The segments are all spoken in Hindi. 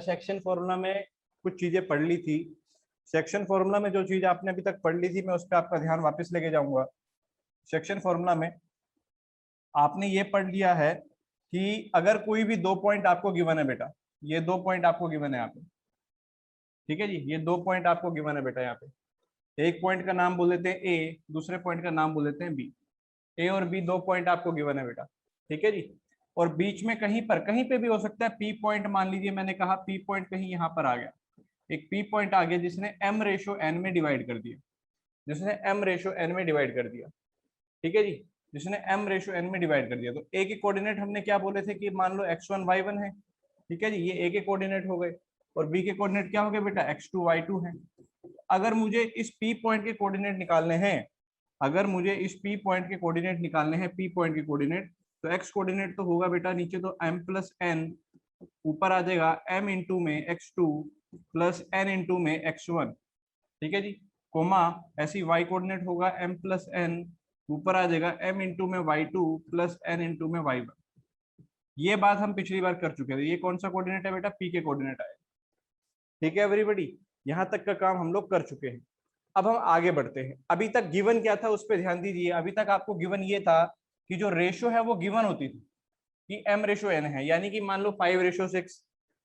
सेक्शन फॉर्मूला में कुछ चीजें पढ़ ली थी। सेक्शन फॉर्मूला में जो चीज आपने अभी तक पढ़ ली थी, मैं उस पर आपका ध्यान वापस लेके जाऊंगा। सेक्शन फॉर्मूला में आपने ये पढ़ लिया है कि अगर कोई भी 2 पॉइंट आपको गिवन है बेटा, ये 2 पॉइंट आपको गिवन है यहाँ पे, ठीक है जी, ये 2 पॉइंट आपको गिवन है बेटा। यहाँ पे एक पॉइंट का नाम बोल देते हैं ए, दूसरे पॉइंट का नाम बोल देते हैं बी। ए और बी 2 पॉइंट आपको गिवन है बेटा, ठीक है जी। और बीच में कहीं पर कहीं पे भी हो सकता है पी पॉइंट, मान लीजिए मैंने कहा पी पॉइंट कहीं यहाँ पर आ गया, एक पी पॉइंट आ गया जिसने एम रेशो एन में डिवाइड कर दिया, जिसने एम रेशो एन में डिवाइड कर दिया, ठीक है जी, जिसने एम रेशो एन में डिवाइड कर दिया। तो ए के कोऑर्डिनेट हमने क्या बोले थे कि मान लो x1 y1 है, ठीक है जी, ये ए के कोऑर्डिनेट हो गए। और बी के कोऑर्डिनेट क्या हो गए बेटा, x2 y2 है। अगर मुझे इस पी पॉइंट के कोऑर्डिनेट निकालने हैं, अगर मुझे इस पी पॉइंट के कोऑर्डिनेट निकालने हैं, पी पॉइंट के कोऑर्डिनेट, तो एक्स कोऑर्डिनेट तो होगा बेटा नीचे तो m प्लस एन, ऊपर आ जाएगा m इंटू में x2 प्लस n इंटू में x1, ठीक है जी, कोमा ऐसी y कोऑर्डिनेट होगा m प्लस एन, ऊपर आ जाएगा m इंटू में y2 प्लस n इंटू में y1। ये बात हम पिछली बार कर चुके थे। ये कौन सा कोऑर्डिनेट है बेटा, p के कोऑर्डिनेट आए, ठीक है एवरीबॉडी, यहाँ तक का काम हम लोग कर चुके हैं। अब हम आगे बढ़ते हैं। अभी तक गिवन क्या था उस पर ध्यान दीजिए। अभी तक आपको गिवन ये था कि जो रेशो है वो गिवन होती थी कि m रेशो n है, यानी कि मान लो 5:6,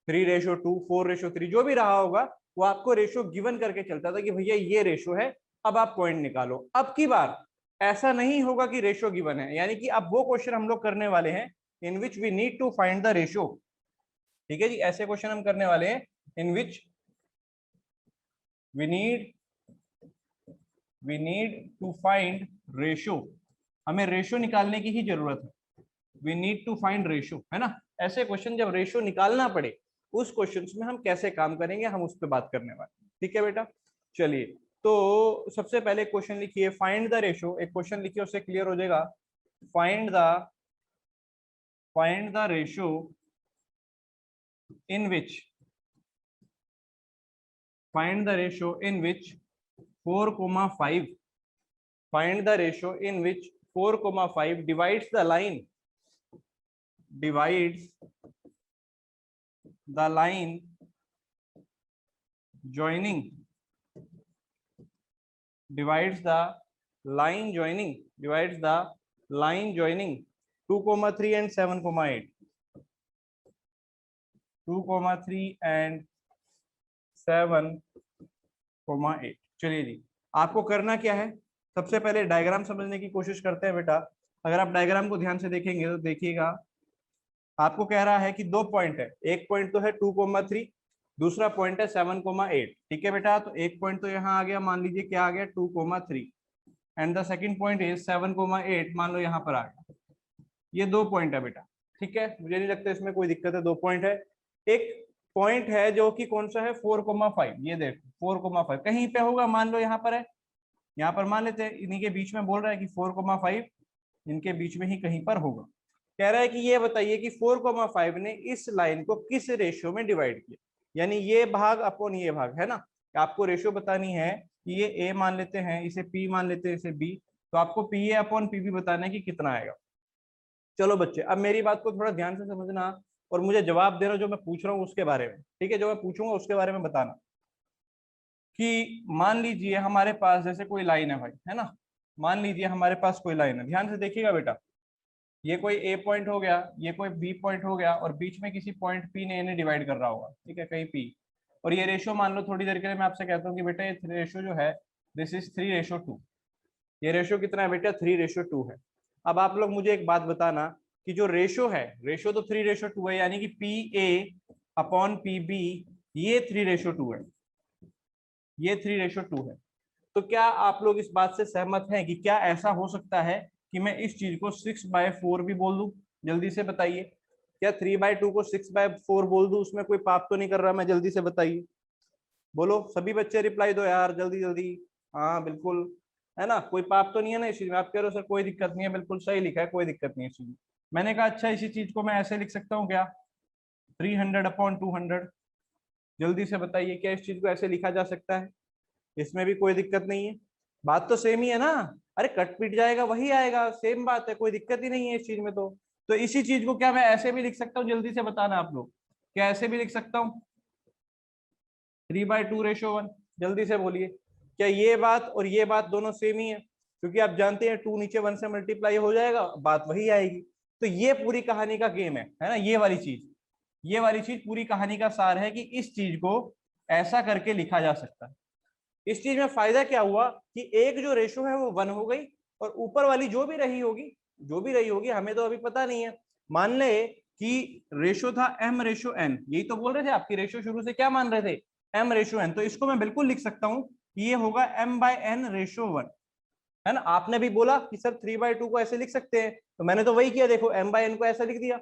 3:2, 4:3, जो भी रहा होगा वो आपको रेशो गिवन करके चलता था कि भैया ये रेशो है, अब आप पॉइंट निकालो। अब की बार ऐसा नहीं होगा कि रेशो गिवन है, यानी कि अब वो क्वेश्चन हम लोग करने वाले हैं in which we need to find the ratio, ठीक है जी, ऐसे क्वेश्चन हम करने वाले हैं in which we need to find ratio, हमें रेशो निकालने की ही जरूरत है। We need to find ratio, है ना। ऐसे क्वेश्चन जब रेशो निकालना पड़े उस क्वेश्चन में हम कैसे काम करेंगे, हम उस पर बात करने वाले हैं, ठीक है बेटा। चलिए, तो सबसे पहले क्वेश्चन लिखिए, फाइंड द रेशो। एक क्वेश्चन लिखिए, उससे क्लियर हो जाएगा। Find the ratio in which 4,5 find the ratio in which 4,5 divides the line joining 2,3 and 7,8, 2,3 and 7,8। चलिए जी, आपको करना क्या है, सबसे पहले डायग्राम समझने की कोशिश करते हैं बेटा। अगर आप डायग्राम को ध्यान से देखेंगे तो देखिएगा, आपको कह रहा है कि 2 पॉइंट है, एक पॉइंट तो है 2,3, दूसरा पॉइंट है 7,8, ठीक है बेटा। तो एक पॉइंट तो यहाँ आ गया, मान लीजिए क्या आ गया, 2,3, and the second point is 7,8, मान लो यहाँ पर आ गया। ये 2 पॉइंट है बेटा, ठीक है, मुझे नहीं लगता इसमें कोई दिक्कत है, 2 पॉइंट है। एक पॉइंट है जो कि कौन सा है, 4,5, ये देखो 4,5 कहीं पे होगा, मान लो यहाँ पर है, यहाँ पर मान लेते हैं, इन्हीं के बीच में बोल रहा है कि 4,5 इनके बीच में ही कहीं पर होगा। कह रहा है कि ये बताइए कि 4,5 ने इस लाइन को किस रेशियो में डिवाइड किया, यानी ये भाग अपॉन ये भाग, है ना। आपको रेशियो बतानी है कि ये ए मान लेते हैं, इसे पी मान लेते हैं, इसे बी, तो आपको P A upon P B बताना है कि कितना आएगा। चलो बच्चे, अब मेरी बात को थोड़ा ध्यान से समझना और मुझे जवाब देना जो मैं पूछ रहा हूँ उसके बारे में, ठीक है, जो मैं पूछूंगा उसके बारे में बताना। कि मान लीजिए हमारे पास जैसे कोई लाइन है भाई, है ना, मान लीजिए हमारे पास कोई लाइन है, ध्यान से देखिएगा बेटा, ये कोई ए पॉइंट हो गया, ये कोई बी पॉइंट हो गया, और बीच में किसी पॉइंट पी ने इन्हें डिवाइड कर रहा होगा, ठीक है, कहीं पी। और ये रेशो मान लो, थोड़ी देर के लिए मैं आपसे कहता हूँ कि बेटा ये रेशो जो है, दिस इज 3:2, ये रेशो कितना है बेटा, 3:2 है। अब आप लोग मुझे एक बात बताना कि जो रेशो है, रेशो तो 3:2 है, यानी कि P A upon P B, ये 3:2 है, ये 3:2 है। तो क्या आप लोग इस बात से सहमत हैं कि क्या ऐसा हो सकता है कि मैं इस चीज को 6/4 भी बोल दूं? जल्दी से बताइए, क्या 3/2 को 6/4 बोल दूं? उसमें कोई पाप तो नहीं कर रहा मैं? जल्दी से बताइए, बोलो सभी बच्चे, रिप्लाई दो यार जल्दी जल्दी। हाँ बिल्कुल, है ना, कोई पाप तो नहीं है ना इस चीज में? आप कह रहे हो सर कोई दिक्कत नहीं है, बिल्कुल सही लिखा है, कोई दिक्कत नहीं है इस चीज में। मैंने कहा अच्छा, इसी चीज को मैं ऐसे लिख सकता हूँ क्या, 300/200? जल्दी से बताइए, क्या इस चीज को ऐसे लिखा जा सकता है? इसमें भी कोई दिक्कत नहीं है, बात तो सेम ही है ना। अरे कट पिट जाएगा वही आएगा, सेम बात है, कोई दिक्कत ही नहीं है इस चीज में। तो इसी चीज को क्या मैं ऐसे भी लिख सकता हूँ? जल्दी से बताना आप लोग, क्या ऐसे भी लिख सकता हूँ? 3/2:1। जल्दी से बोलिए, क्या ये बात और ये बात दोनों सेम ही है? क्योंकि आप जानते हैं 2 नीचे 1 से मल्टीप्लाई हो जाएगा, बात वही आएगी। तो ये पूरी कहानी का गेम है ना, ये वाली चीज, ये वाली चीज पूरी कहानी का सार है कि इस चीज को ऐसा करके लिखा जा सकता है। इस चीज में फायदा क्या हुआ कि एक जो रेशो है वो 1 हो गई, और ऊपर वाली जो भी रही होगी, जो भी रही होगी हमें तो अभी पता नहीं है। मान ले कि रेशो था m/n, यही तो बोल रहे थे आपकी रेशो शुरू से क्या मान रहे थे, m/n। तो इसको मैं बिल्कुल लिख सकता हूं कि ये होगा m/n/1, है ना। आपने भी बोला कि सर 3/2 को ऐसे लिख सकते हैं, तो मैंने तो वही किया, देखो m/n को ऐसा लिख दिया।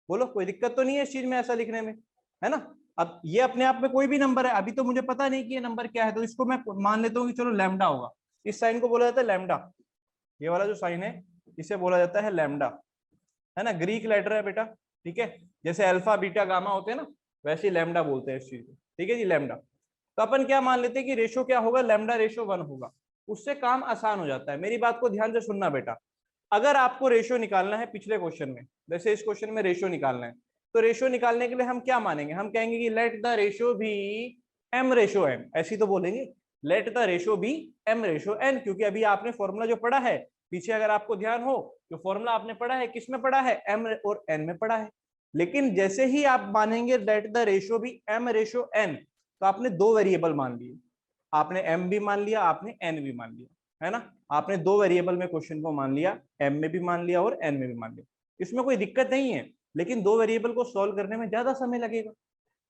बोलो कोई दिक्कत तो नहीं है इस चीज में ऐसा लिखने में, है ना। अब ये अपने आप में कोई भी नंबर है, अभी तो मुझे पता नहीं कि ये नंबर क्या है, तो इसको मैं मान लेता हूँ कि चलो लैम्डा होगा। इस साइन को बोला जाता है लैम्डा, ये वाला जो साइन है इसे बोला जाता है लैम्डा, है ना। ग्रीक लेटर है बेटा, ठीक है। जैसे अल्फा बीटा गामा होते हैं ना, वैसे ही लैम्डा बोलते हैं इस चीज को, ठीक है जी, लैम्डा। तो अपन क्या मान लेते हैं कि रेशो क्या होगा, λ/1 होगा, उससे काम आसान हो जाता है। मेरी बात को ध्यान से सुनना बेटा, अगर आपको रेशो निकालना है पिछले क्वेश्चन में, जैसे इस क्वेश्चन में रेशो निकालना है, तो रेशो निकालने के लिए हम क्या मानेंगे, हम कहेंगे कि let the ratio B m/n, ऐसी तो बोलेंगे, let the ratio B m/n, क्योंकि अभी आपने फॉर्मूला जो पढ़ा है पीछे, अगर आपको ध्यान हो, जो फॉर्मूला आपने पढ़ा है किस में पढ़ा है, m और n में पढ़ा है। लेकिन जैसे ही आप मानेंगे let the ratio B m/n, तो आपने दो वेरिएबल मान लिए, आपने m भी मान लिया, आपने n भी मान लिया, है ना। आपने दो वेरिएबल में क्वेश्चन को मान लिया, m में भी मान लिया और n में भी मान लिया, इसमें कोई दिक्कत नहीं है। लेकिन दो वेरिएबल को सॉल्व करने में ज्यादा समय लगेगा,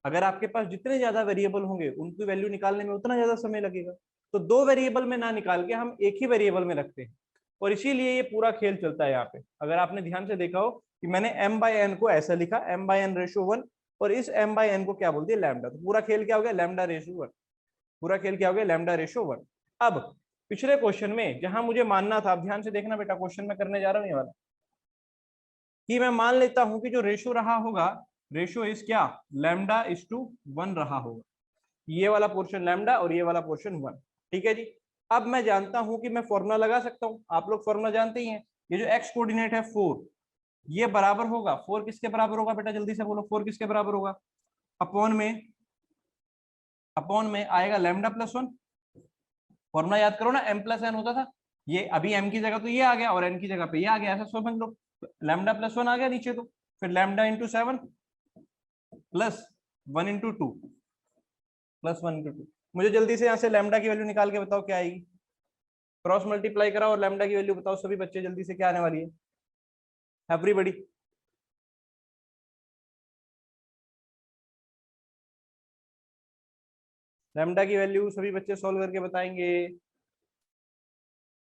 अगर आपके पास जितने ज्यादा वेरिएबल होंगे उनकी वैल्यू निकालने में उतना ज्यादा समय लगेगा। तो दो वेरिएबल में ना निकाल के हम एक ही वेरिएबल में रखते हैं, और इसीलिए ये पूरा खेल चलता है यहाँ पे। अगर आपने ध्यान से देखा हो कि मैंने m/n को ऐसा लिखा, m/n/1, और इस m/n को क्या बोलते हैं, लैम्डा। तो पूरा खेल क्या हो गया, λ/1, पूरा खेल क्या हो गया, λ/1। अब पिछले क्वेश्चन में जहां मुझे मानना था, अब ध्यान से देखना बेटा, क्वेश्चन में करने जा रहा हूं ये वाला, कि मैं मान लेता हूं कि जो रेशो रहा होगा, रेशो इज क्या, λ/1 रहा होगा, ये वाला पोर्शन लैम्डा और ये वाला पोर्शन 1, ठीक है जी। अब मैं जानता हूं कि मैं फॉर्मूला लगा सकता हूं, आप लोग फॉर्मूला जानते ही हैं, ये जो एक्स कोऑर्डिनेट है 4, ये बराबर होगा, 4 किसके बराबर होगा बेटा, जल्दी से बोलो, 4 किसके बराबर होगा, अपॉन में आएगा λ+1। फॉर्मूला याद करो ना, m+n होता था, ये अभी m की जगह तो ये आ गया और n की जगह पे ये आ गया, ऐसा समझ लो। λ+1 आ गया नीचे, तो फिर λ×7 +1×2 +1×2। मुझे जल्दी से यहाँ से लैम्डा की वैल्यू निकाल के बताओ क्या आएगी, क्रॉस मल्टीप्लाई कराओ और लैम्डा की वैल्यू बताओ सभी बच्चे जल्दी से, क्या आने वाली है एवरीबॉडी। लैम्डा की वैल्यू सभी बच्चे सॉल्व करके बताएंगे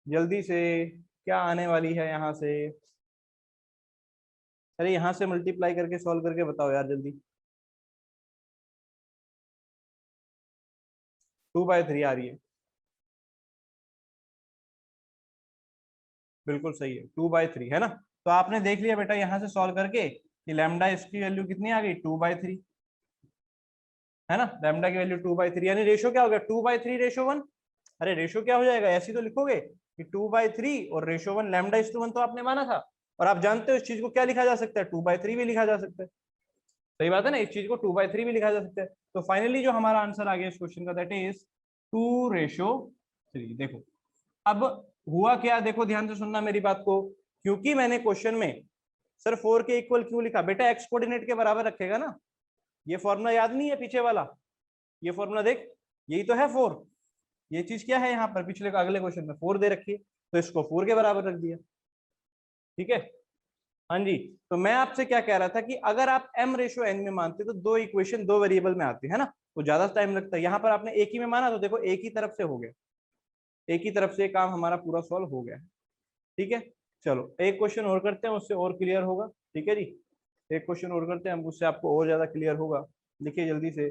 जल्दी से, क्या आने वाली है यहाँ से। अरे यहाँ से मल्टीप्लाई करके सॉल्व करके बताओ यार जल्दी। 2/3 आ रही है, बिल्कुल सही है, 2/3 है ना। तो आपने देख लिया बेटा यहाँ से सॉल्व करके कि लैम्डा इसकी वैल्यू कितनी आ गई, 2/3, है ना। लैम्डा की वैल्यू 2/3, यानी रेशो क्या हो गया, 2/3:1। अरे रेशो क्या हो जाएगा, ऐसी तो लिखोगे कि 2/3 और रेशो 1, λ/1 तो आपने माना था, और आप जानते हो इस चीज को क्या लिखा जा सकता है, 2/3 भी लिखा जा सकता है। सही बात है ना, इस चीज को 2/3 भी लिखा जा सकता है। तो फाइनली जो हमारा आंसर आ गया इस क्वेश्चन का, दैट इज 2/3। देखो अब हुआ क्या, देखो ध्यान से सुनना मेरी बात को, क्योंकि मैंने क्वेश्चन में सर 4 के इक्वल क्यों लिखा, बेटा एक्स कोऑर्डिनेट के बराबर रखेगा ना, ये फॉर्मूला याद नहीं है पीछे वाला, ये फॉर्मूला देख, यही तो है 4, ये चीज क्या है यहाँ पर, पिछले अगले क्वेश्चन में 4 दे रखी है, तो इसको 4 के बराबर रख दिया, ठीक है। हाँ जी, तो मैं आपसे क्या कह रहा था कि अगर आप m/n में मानते तो दो इक्वेशन दो वेरिएबल में आती है ना, तो ज्यादा टाइम लगता है। यहाँ पर आपने एक ही में माना, तो देखो एक ही तरफ से हो गया, एक ही तरफ से काम हमारा पूरा सॉल्व हो गया, ठीक है। चलो एक क्वेश्चन और करते हैं, उससे और क्लियर होगा, ठीक है जी। एक क्वेश्चन और करते हैं हम, उससे आपको और ज्यादा क्लियर होगा। लिखिए जल्दी से,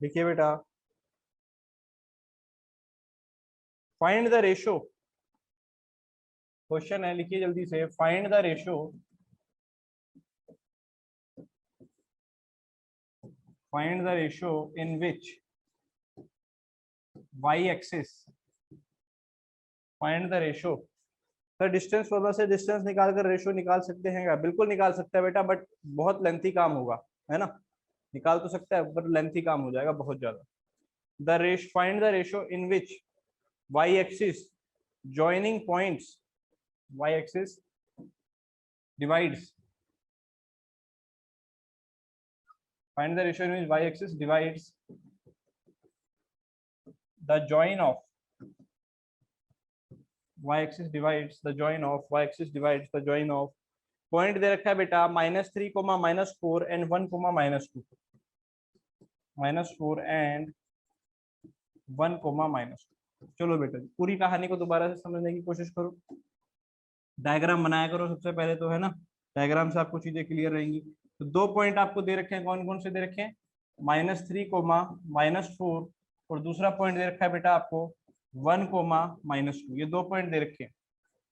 लिखिए बेटा, फाइंड द रेशो, क्वेश्चन है, लिखिए जल्दी से, find the ratio, find the ratio in which y axis find the ratio. Sir distance formula से डिस्टेंस निकाल कर रेशो निकाल सकते हैं क्या? बिल्कुल निकाल सकते हैं बेटा, बट बहुत लेंथी काम होगा, है ना। निकाल तो सकता है बट लेंथी काम हो जाएगा बहुत ज्यादा। द रेश find the ratio in which Y axis joining points, Y axis divides, find the ratio in which y-axis divides the join of y-axis divides the join of y-axis divides the join of point दे रखा है बेटा -3, -4 एंड 1, -2, -4 एंड 1, -2। चलो बेटा पूरी कहानी को दोबारा से समझने की कोशिश करो, डायग्राम बनाया करो सबसे पहले तो, है ना। डायग्राम से आपको चीजें क्लियर रहेंगी। तो 2 पॉइंट आपको दे रखे हैं, कौन कौन से दे रखे हैं? -3, -4 और दूसरा पॉइंट दे रखा है बेटा आपको 1, -2। ये 2 पॉइंट दे रखे हैं।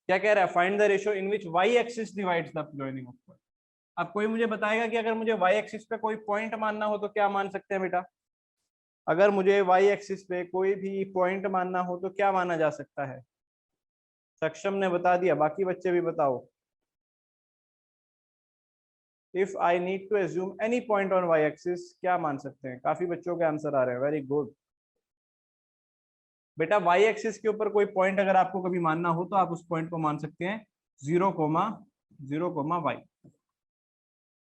क्या कह रहा है? Find the ratio in which Y axis divides the joining of point. अब कोई मुझे बताएगा कि अगर मुझे वाई एक्सिस पे कोई पॉइंट मानना हो तो क्या मान सकते हैं बेटा? अगर मुझे वाई एक्सिस पे कोई भी पॉइंट मानना हो तो क्या माना जा सकता है? सक्षम ने बता दिया, बाकी बच्चे भी बताओ। If I need to assume any point on Y axis, क्या मान सकते हैं? काफी बच्चों के आंसर आ रहे हैं, वेरी गुड। बेटा वाई एक्सिस के ऊपर कोई पॉइंट अगर आपको कभी मानना हो तो आप उस पॉइंट को मान सकते हैं 0, 0, y।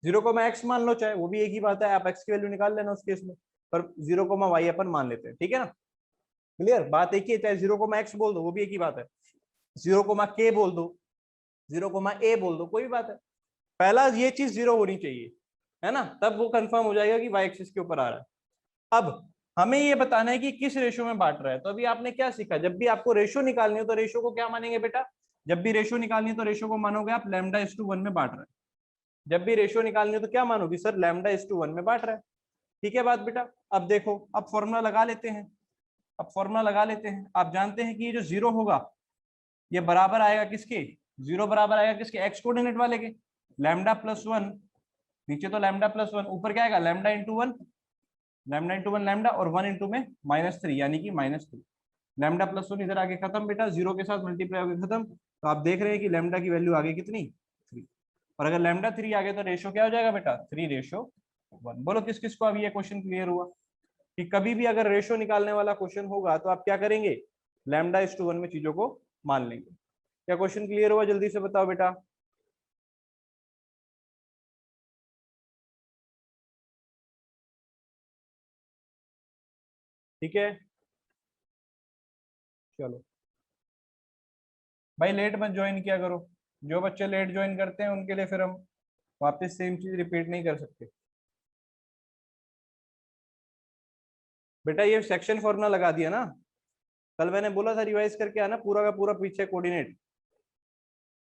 0, x मान लो, चाहे वो भी एक ही बात है, आप x की वैल्यू निकाल लेना उस केस में, पर 0, y अपन मान लेते हैं, ठीक है ना। क्लियर, बात एक ही है, चाहे 0, x बोल दो वो भी एक ही बात है, 0, k बोल दो, 0, a बोल दो, कोई भी बात है। पहला ये चीज 0 होनी चाहिए, है ना, तब वो कंफर्म हो जाएगा कि वाई एक्सिस के ऊपर आ रहा है। अब हमें ये बताना है कि किस रेशो में बांट रहा है। तो अभी आपने क्या सीखा, जब भी आपको रेशो निकालनी हो तो रेशो को क्या मानेंगे बेटा? जब भी रेशो निकालनी है तो रेशो को मानोगे आप λ/1 में बांट रहे हैं। जब भी रेशो निकालनी हो तो क्या मानोगी? सर λ/1 में बांट रहा है। ठीक है बात बेटा। अब देखो, अब फॉर्मूला लगा लेते हैं। अब फॉर्मूला लगा लेते हैं। आप जानते हैं कि ये जो 0 होगा ये बराबर आएगा किसके? 0 बराबर आएगा किसके? एक्स कोऑर्डिनेट वाले के। λ+1, नीचे तो λ+1, ऊपर क्या आएगा? λ×1, λ×1 लैम्डा, और 1 इंटू में -3 यानी कि -3। λ+1 इधर आगे खत्म बेटा, 0 के साथ मल्टीप्लाई होकर खत्म। तो आप देख रहे हैं कि लैम्डा की वैल्यू आगे कितनी? 3। और अगर λ3 आ गया तो रेशो क्या हो जाएगा बेटा? 3:1। बोलो किस किस को अभी ये क्वेश्चन क्लियर हुआ कि कभी भी अगर रेशो निकालने वाला क्वेश्चन होगा तो आप क्या करेंगे? λ/1 में चीजों को मान लेंगे। क्या क्वेश्चन क्लियर हुआ? जल्दी से बताओ बेटा। ठीक है, चलो भाई लेट मत ज्वाइन किया करो। जो बच्चे लेट ज्वाइन करते हैं उनके लिए फिर हम वापस सेम चीज रिपीट नहीं कर सकते। बेटा ये सेक्शन फॉर्मूला लगा दिया ना, कल मैंने बोला था रिवाइज करके आना, पूरा का पूरा पीछे कोऑर्डिनेट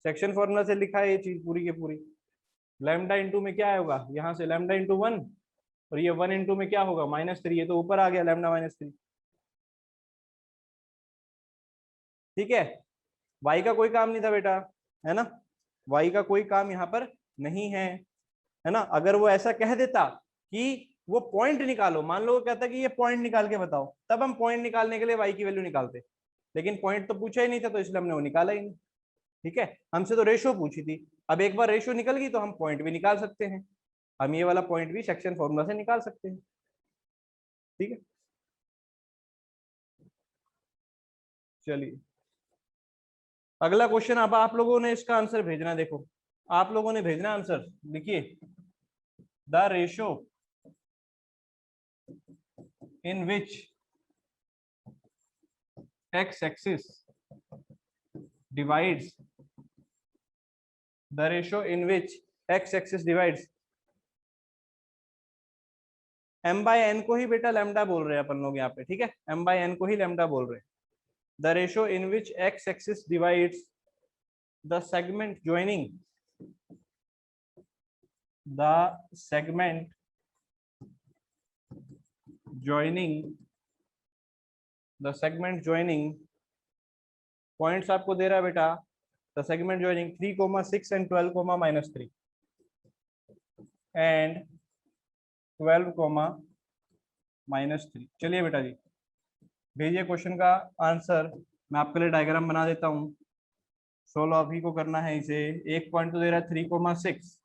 सेक्शन फॉर्मूला से लिखा है ये चीज पूरी की पूरी। लैम्डा इंटू में क्या होगा? यहाँ से λ×1, और ये 1 इंटू में क्या होगा? -3। ये तो ऊपर आ गया λ-3। ठीक है, y का कोई काम नहीं था बेटा, है ना। y का कोई काम यहाँ पर नहीं है ना। अगर वो ऐसा कह देता कि वो पॉइंट निकालो, मान लो वो कहता कि ये पॉइंट निकाल के बताओ, तब हम पॉइंट निकालने के लिए y की वैल्यू निकालते, लेकिन पॉइंट तो पूछा ही नहीं था तो इसलिए हमने वो निकाला ही नहीं। ठीक है, हमसे तो रेशो पूछी थी। अब एक बार रेशो निकल गई तो हम पॉइंट भी निकाल सकते हैं, हम ये वाला पॉइंट भी सेक्शन फॉर्मूला से निकाल सकते हैं। ठीक है, चलिए अगला क्वेश्चन। अब आप लोगों ने इसका आंसर भेजना, देखो आप लोगों ने भेजना आंसर, लिखिए the ratio in which x axis divides the ratio in which x axis divides m/n को ही बेटा लैम्डा बोल रहे हैं अपन लोग यहाँ पे। ठीक है, m/n को ही लैम्डा बोल रहे हैं। The ratio in which x axis divides the segment joining points आपको दे रहा है बेटा। The segment joining 3, 6 and 12, -3 and 12, -3। चलिए बेटा जी भेजिए क्वेश्चन का आंसर मैं आपके लिए डायग्राम बना देता हूँ। सोल्व आप ही को करना है इसे। एक पॉइंट तो दे रहा है 3,6,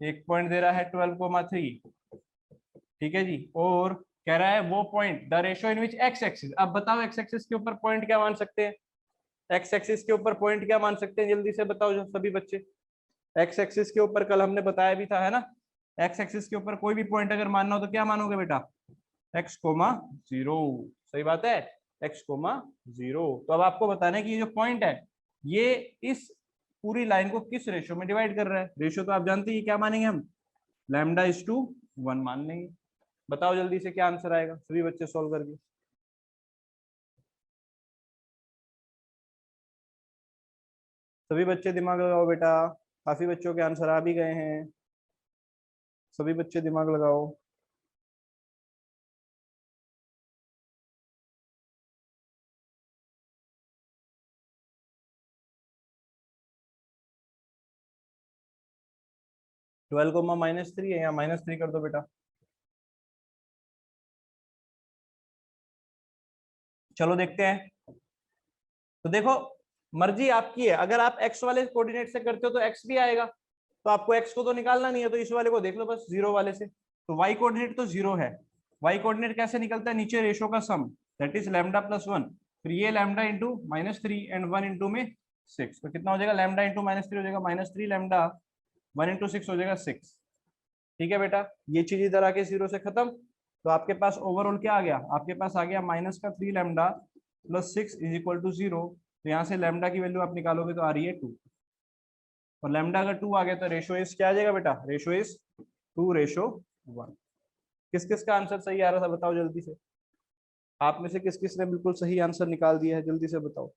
एक पॉइंट दे रहा है 12,3, ठीक है जी। और कह रहा है वो point the ratio in which X axis. अब बताओ एक्स एक्सिस के ऊपर पॉइंट क्या मान सकते हैं? एक्स एक्सिस के ऊपर पॉइंट क्या मान सकते हैं, जल्दी से बताओ जो सभी बच्चे। एक्स एक्सिस के ऊपर कल हमने बताया भी था, है ना। एक्स एक्सिस के ऊपर कोई भी पॉइंट अगर मानना हो तो क्या मानोगे बेटा? X comma zero. सही बात है, एक्स कोमा जीरो। तो अब आपको बताना है कि ये जो पॉइंट है ये इस पूरी लाइन को किस रेशियो में डिवाइड कर रहा है। रेशियो तो आप जानते हैं क्या मानेंगे हम, λ/1 मान लेंगे। बताओ जल्दी से क्या आंसर आएगा, सभी बच्चे सॉल्व करके। सभी बच्चे दिमाग लगाओ बेटा, काफी बच्चों के आंसर आ भी गए हैं। सभी बच्चे दिमाग लगाओ। -12 है, या -3 कर दो बेटा। चलो देखते हैं। तो देखो मर्जी आपकी है, अगर आप एक्स वाले कोऑर्डिनेट से करते हो तो एक्स भी आएगा, तो आपको एक्स को तो निकालना नहीं है, तो इस वाले को देख लो बस, जीरो वाले से। तो वाई कोऑर्डिनेट तो जीरो है। वाई कोऑर्डिनेट कैसे निकलता है, नीचे रेशो का सम, दैट इज λ+1। फिर ये लैम्डा इंटू -3 एंड 1 इंटू में 6, तो कितना हो जाएगा, लैम्डा इंटू -3 हो जाएगा -3 लैम्डा, 1 इंटू 6 हो जाएगा 6। ठीक है बेटा, ये चीज इधर आके जीरो से खत्म। तो आपके पास ओवरऑल क्या आ गया, आपके पास आ गया -3 lambda plus 6 is equal to 0। तो यहाँ से लैम्डा की वैल्यू आप निकालोगे तो आ रही है 2, और लैम्डा अगर 2 आ गया तो रेशो इज क्या आ जाएगा बेटा, रेशो इज 2:1। किस किस का आंसर सही आ रहा था बताओ जल्दी से, आप में से किस किस ने बिल्कुल सही आंसर निकाल दिया है, जल्दी से बताओ।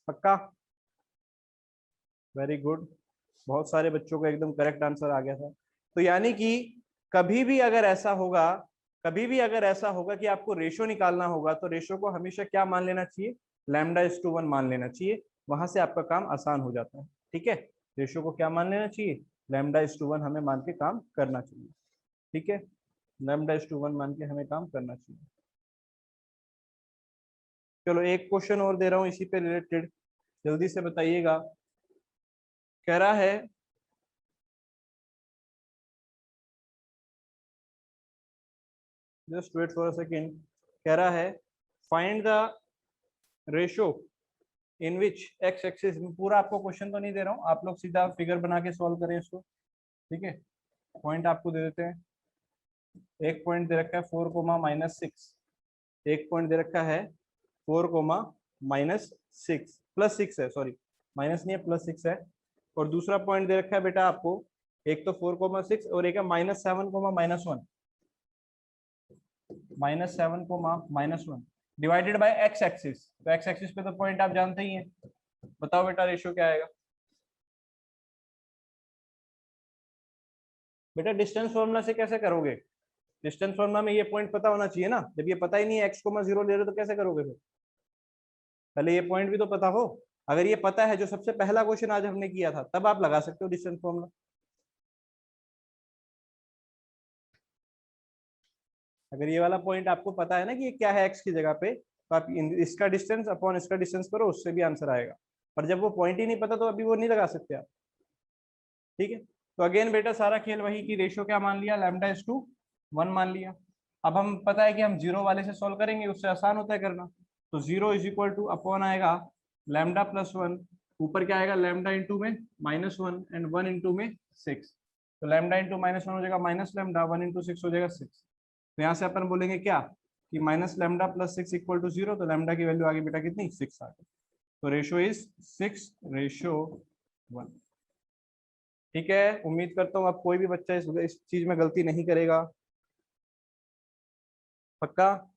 पक्का, वेरी गुड। बहुत सारे बच्चों का एकदम करेक्ट आंसर आ गया था। तो यानी कि कभी भी अगर ऐसा होगा, कभी भी अगर ऐसा होगा कि आपको रेशो निकालना होगा, तो रेशो को हमेशा क्या मान लेना चाहिए, λ/1 मान लेना चाहिए। वहां से आपका काम आसान हो जाता है। ठीक है, रेशो को क्या मान लेना चाहिए, λ/1 हमें मान के काम करना चाहिए। ठीक है, λ/1 मान के हमें काम करना चाहिए। चलो एक क्वेश्चन और दे रहा हूँ इसी पे रिलेटेड, जल्दी से बताइएगा। कह रहा है just wait for a second, कह रहा है find the ratio in which X axis, पूरा आपको क्वेश्चन तो नहीं दे रहा हूँ, आप लोग सीधा फिगर बना के सॉल्व करें इसको। ठीक है, पॉइंट आपको दे देते हैं। एक पॉइंट दे रखा है 4,-6, एक पॉइंट दे रखा है 4,-6 +6 है, सॉरी माइनस नहीं है +6 है। और दूसरा पॉइंट दे रखा है बेटा आपको, एक तो 4,6 और एक है -7,-1, -7,-1 डिवाइडेड बाय एक्स एक्सिस। तो एक्स एक्सिस पे तो पॉइंट आप जानते ही हैं। बताओ बेटा रेशियो क्या आएगा। बेटा डिस्टेंस फॉर्मूला से कैसे करोगे, डिस्टेंस फॉर्मूला में ये पॉइंट पता होना चाहिए ना, जब ये पता ही नहीं है x,0 ले रहे हो तो कैसे करोगे फिर, पहले ये पॉइंट भी तो पता हो। अगर ये पता है, जो सबसे पहला क्वेश्चन आज हमने किया था, तब आप लगा सकते हो डिस्टेंस फॉर्मूला। अगर ये वाला पॉइंट आपको पता है ना कि ये क्या है x की जगह पे, तो आप इसका डिस्टेंस अपॉन इसका डिस्टेंस करो, उससे भी आंसर आएगा। पर जब वो पॉइंट ही नहीं पता तो अभी वो नहीं लगा सकते आप। ठीक है, तो अगेन बेटा सारा खेल वही की, रेशियो क्या मान लिया, λ/1 मान लिया। अब हम पता है कि हम जीरो वाले से सॉल्व करेंगे, उससे आसान होता है करना। तो 0 इज इक्वल टू अपॉन आएगा λ+1, ऊपर क्या आएगा लैम्डा इंटू में -1 एंड 1 इंटू में 6। तो लैम्डा इंटू -1 हो जाएगा -λ, 1 इंटू 6 हो जाएगा 6। तो यहाँ से अपन बोलेंगे क्या कि -λ+6 इक्वल टू 0, तो लैम्डा की वैल्यू आ गई बेटा कितनी, 6 आ गई। तो रेशियो इज 6:1। ठीक है, उम्मीद करता हूँ अब कोई भी बच्चा इस चीज में गलती नहीं करेगा। पक्का,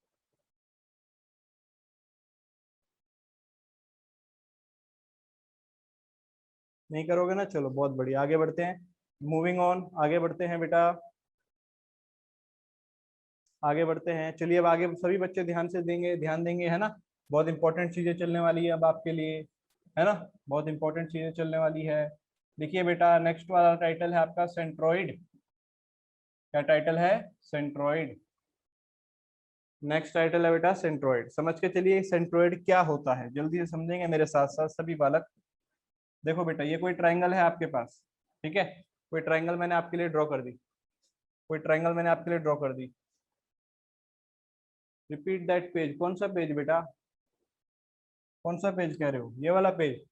नहीं करोगे ना, चलो बहुत बढ़िया, आगे बढ़ते हैं। मूविंग ऑन, आगे बढ़ते हैं बेटा, आगे बढ़ते हैं। चलिए अब आगे सभी बच्चे ध्यान से देंगे, ध्यान देंगे, है ना। बहुत इंपॉर्टेंट चीजें चलने वाली है अब आपके लिए, है ना। बहुत इंपॉर्टेंट चीजें चलने वाली है। देखिए बेटा नेक्स्ट वाला टाइटल है आपका सेंट्रोइड। क्या टाइटल है, सेंट्रोइड। नेक्स्ट टाइटल है बेटा सेंट्रोइड। समझ के चलिए सेंट्रोइड क्या होता है, जल्दी से समझेंगे मेरे साथ साथ सभी बालक। देखो बेटा ये कोई ट्राइंगल है आपके पास, ठीक है, कोई ट्राइंगल मैंने आपके लिए ड्रॉ कर दी, कोई ट्राइंगल मैंने आपके लिए ड्रॉ कर दी। Repeat that page. कौन सा पेज बेटा, कौन सा पेज कह रहे हो, ये वाला पेज?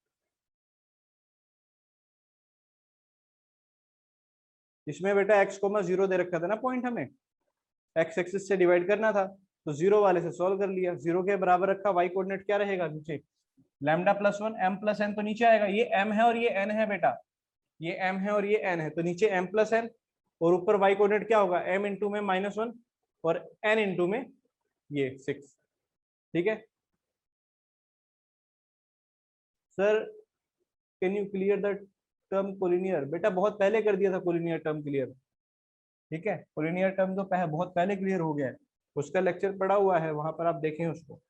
इसमें बेटा एक्स कोमा जीरो दे रखा था ना पॉइंट, हमें एक्स एक्सिस से डिवाइड करना था, तो जीरो वाले से सॉल्व कर लिया। जीरो के बराबर रखा, वाई कोऑर्डिनेट क्या रहेगा नीचे, lambda plus one M plus N, तो नीचे आएगा, ये एम है और ये एन है बेटा, ये एम है और ये एन है, तो नीचे एम प्लस एन, और ऊपर वाई कोऑर्डिनेट क्या होगा, एम इंटू में माइनस वन और एन इंटू में ये सिक्स। ठीक है sir, can you clear the term collinear? बेटा बहुत पहले कर दिया था कोलिनियर टर्म क्लियर, ठीक है, कोलिनियर टर्म तो बहुत पहले क्लियर हो गया है, उसका लेक्चर पड़ा हुआ है, वहां पर आप देखें उसको।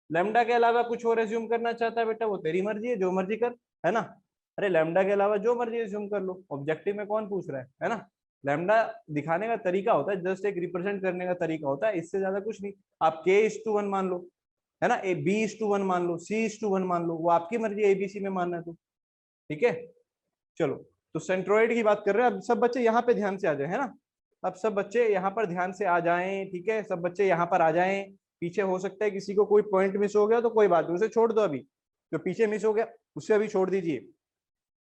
लैम्डा के अलावा कुछ और एज्यूम करना चाहता है बेटा, वो तेरी मर्जी है, जो मर्जी कर, है ना। अरे लैम्डा के अलावा जो मर्जी एज्यूम कर लो, ऑब्जेक्टिव में कौन पूछ रहा है ना। लैम्डा दिखाने का तरीका होता है, जस्ट एक रिप्रेजेंट करने का तरीका होता है, इससे ज्यादा कुछ नहीं। आप k:1 मान लो, है ना, ए b:1 मान लो, c:1 मान लो, वो आपकी मर्जी है ABC में मानना है तो, ठीक है। चलो, तो सेंट्रोइड की बात कर रहे हैं, अब सब बच्चे यहाँ पे ध्यान से आ जाए, है ना। अब सब बच्चे यहाँ पर ध्यान से आ जाएं, ठीक है, सब बच्चे यहाँ पर आ जाएं। पीछे हो सकता है किसी को कोई पॉइंट मिस हो गया तो कोई बात नहीं, उसे छोड़ दो, अभी जो पीछे मिस हो गया उसे अभी छोड़ दीजिए।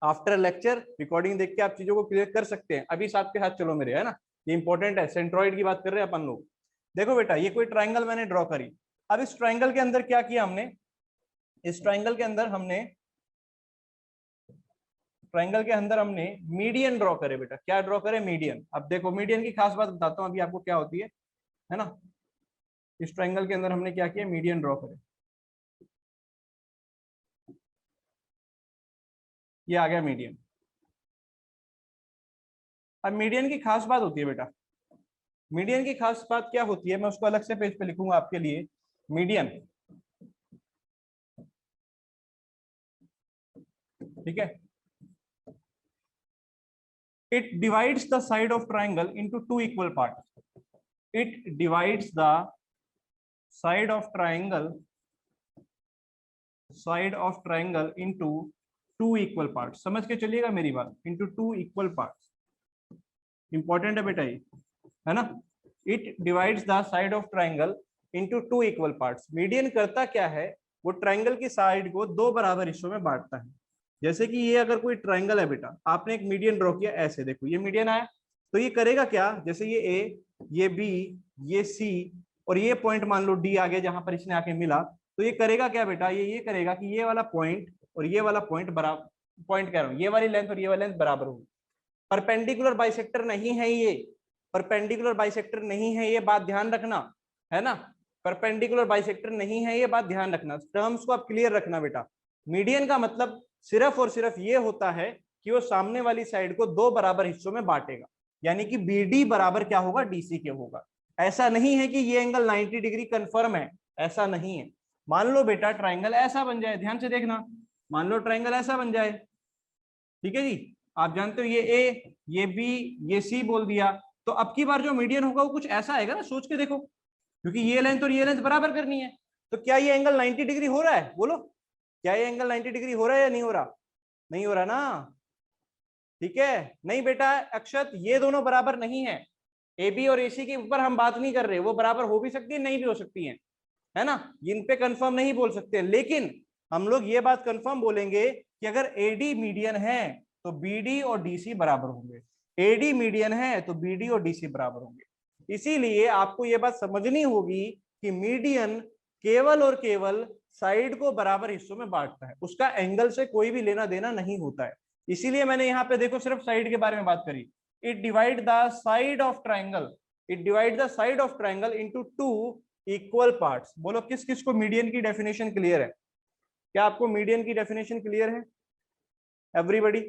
आफ्टर लेक्चर रिकॉर्डिंग देख के आप चीजों को क्लियर कर सकते हैं, अभी साथ के हाथ चलो मेरे, है ना, ये इंपॉर्टेंट है। सेंट्रोइड की बात कर रहे हैं अपन लोग। देखो बेटा ये कोई ट्राइंगल मैंने ड्रॉ करी, अब इस ट्राइंगल के अंदर क्या किया हमने, इस ट्राइंगल के अंदर हमने मीडियन ड्रॉ करे बेटा। क्या ड्रॉ करे, मीडियन। अब देखो मीडियन की खास बात बताता हूं अभी आपको क्या होती है ना। इस ट्राइंगल के अंदर हमने क्या किया, मीडियन ड्रॉ करे, ये आ गया मीडियन। अब मीडियन की खास बात होती है बेटा, मीडियन की खास बात क्या होती है, मैं उसको अलग से पेज पे लिखूंगा आपके लिए। मीडियन, ठीक है, it divides the side of triangle into two equal parts. It divides the side of triangle into two equal parts. समझ के चलिएगा मेरी बात, into two equal parts, important है बेटा ये, है ना। It divides the side of triangle into two equal parts. Median करता क्या है, वो ट्राइंगल की साइड को दो बराबर हिस्सों में बांटता है। जैसे कि ये अगर कोई ट्राइंगल है बेटा, आपने एक मीडियन ड्रॉ किया, ऐसे देखो ये मीडियन आया, तो ये करेगा क्या, जैसे ये ए, ये बी, ये सी और ये पॉइंट मान लो डी आ गया जहां पर इसने आके मिला, तो ये करेगा क्या बेटा, ये करेगा कि ये वाला पॉइंट और ये वाला पॉइंट बराबर, पॉइंट कह रहा हूँ, ये वाली लेंथ और ये वाली लेंथ बराबर होगी। परपेंडिकुलर बाइसेक्टर नहीं है ये, परपेंडिकुलर बाइसेक्टर नहीं है, ये बात ध्यान रखना, है ना। परपेंडिकुलर बाइसेक्टर नहीं है, ये बात ध्यान रखना, टर्म्स को आप क्लियर रखना बेटा। मीडियन का मतलब सिर्फ और सिर्फ ये होता है कि वो सामने वाली साइड को दो बराबर हिस्सों में बांटेगा, यानी कि BD बराबर क्या होगा, DC के होगा। ऐसा नहीं है कि ये एंगल 90 डिग्री कंफर्म है, ऐसा नहीं है। मान लो बेटा ट्राइंगल ऐसा बन जाए, ध्यान से देखना, मान लो ट्राइंगल ऐसा बन जाए, ठीक है जी, आप जानते हो ये ए, ये बी, ये सी बोल दिया, तो अब की बार जो मीडियन होगा वो कुछ ऐसा आएगा ना, सोच के देखो, क्योंकि ये लेंथ और ये लेंथ बराबर करनी है, तो क्या ये एंगल 90 डिग्री हो रहा है, बोलो, क्या ये एंगल 90 डिग्री हो रहा है या नहीं हो रहा, नहीं हो रहा ना, ठीक है। नहीं बेटा अक्षत, ये दोनों बराबर नहीं है, ए बी और AC के ऊपर हम बात नहीं कर रहे, वो बराबर हो भी सकती है नहीं भी हो सकती है ना, इन पे कंफर्म नहीं बोल सकते, लेकिन हम लोग ये बात कंफर्म बोलेंगे कि अगर AD मीडियन है तो BD और DC बराबर होंगे, AD मीडियन है तो BD और DC बराबर होंगे। इसीलिए आपको यह बात समझनी होगी कि मीडियन केवल और केवल साइड को बराबर हिस्सों में बांटता है, उसका एंगल से कोई भी लेना देना नहीं होता है। इसीलिए मैंने यहाँ पे देखो सिर्फ साइड के बारे में बात करी। It divide the side of triangle, it divide the side of triangle into two equal parts. बोलो किस किस को मीडियन की डेफिनेशन क्लियर है, क्या आपको मीडियन की डेफिनेशन क्लियर एवरीबॉडी?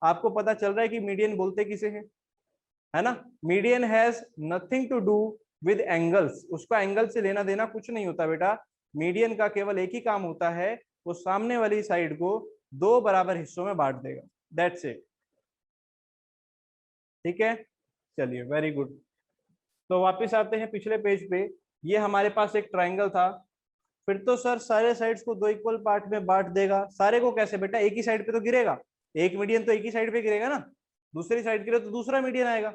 आपको पता चल रहा है कि मीडियन बोलते किसे है ना। Median has nothing to do with angles, उसका एंगल से लेना देना कुछ नहीं होता बेटा। मीडियन का केवल एक ही काम होता है, वो सामने वाली साइड को दो बराबर हिस्सों में बांट देगा, दैट्स इट, ठीक है। चलिए वेरी गुड। तो वापस आते हैं पिछले पेज पे। ये हमारे पास एक ट्राइंगल था, फिर तो सर सारे साइड्स को दो इक्वल पार्ट में बांट देगा। सारे को कैसे बेटा, एक ही साइड पे तो गिरेगा, एक मीडियन तो एक ही साइड पे गिरेगा ना, दूसरी साइड गिरे तो दूसरा मीडियन आएगा।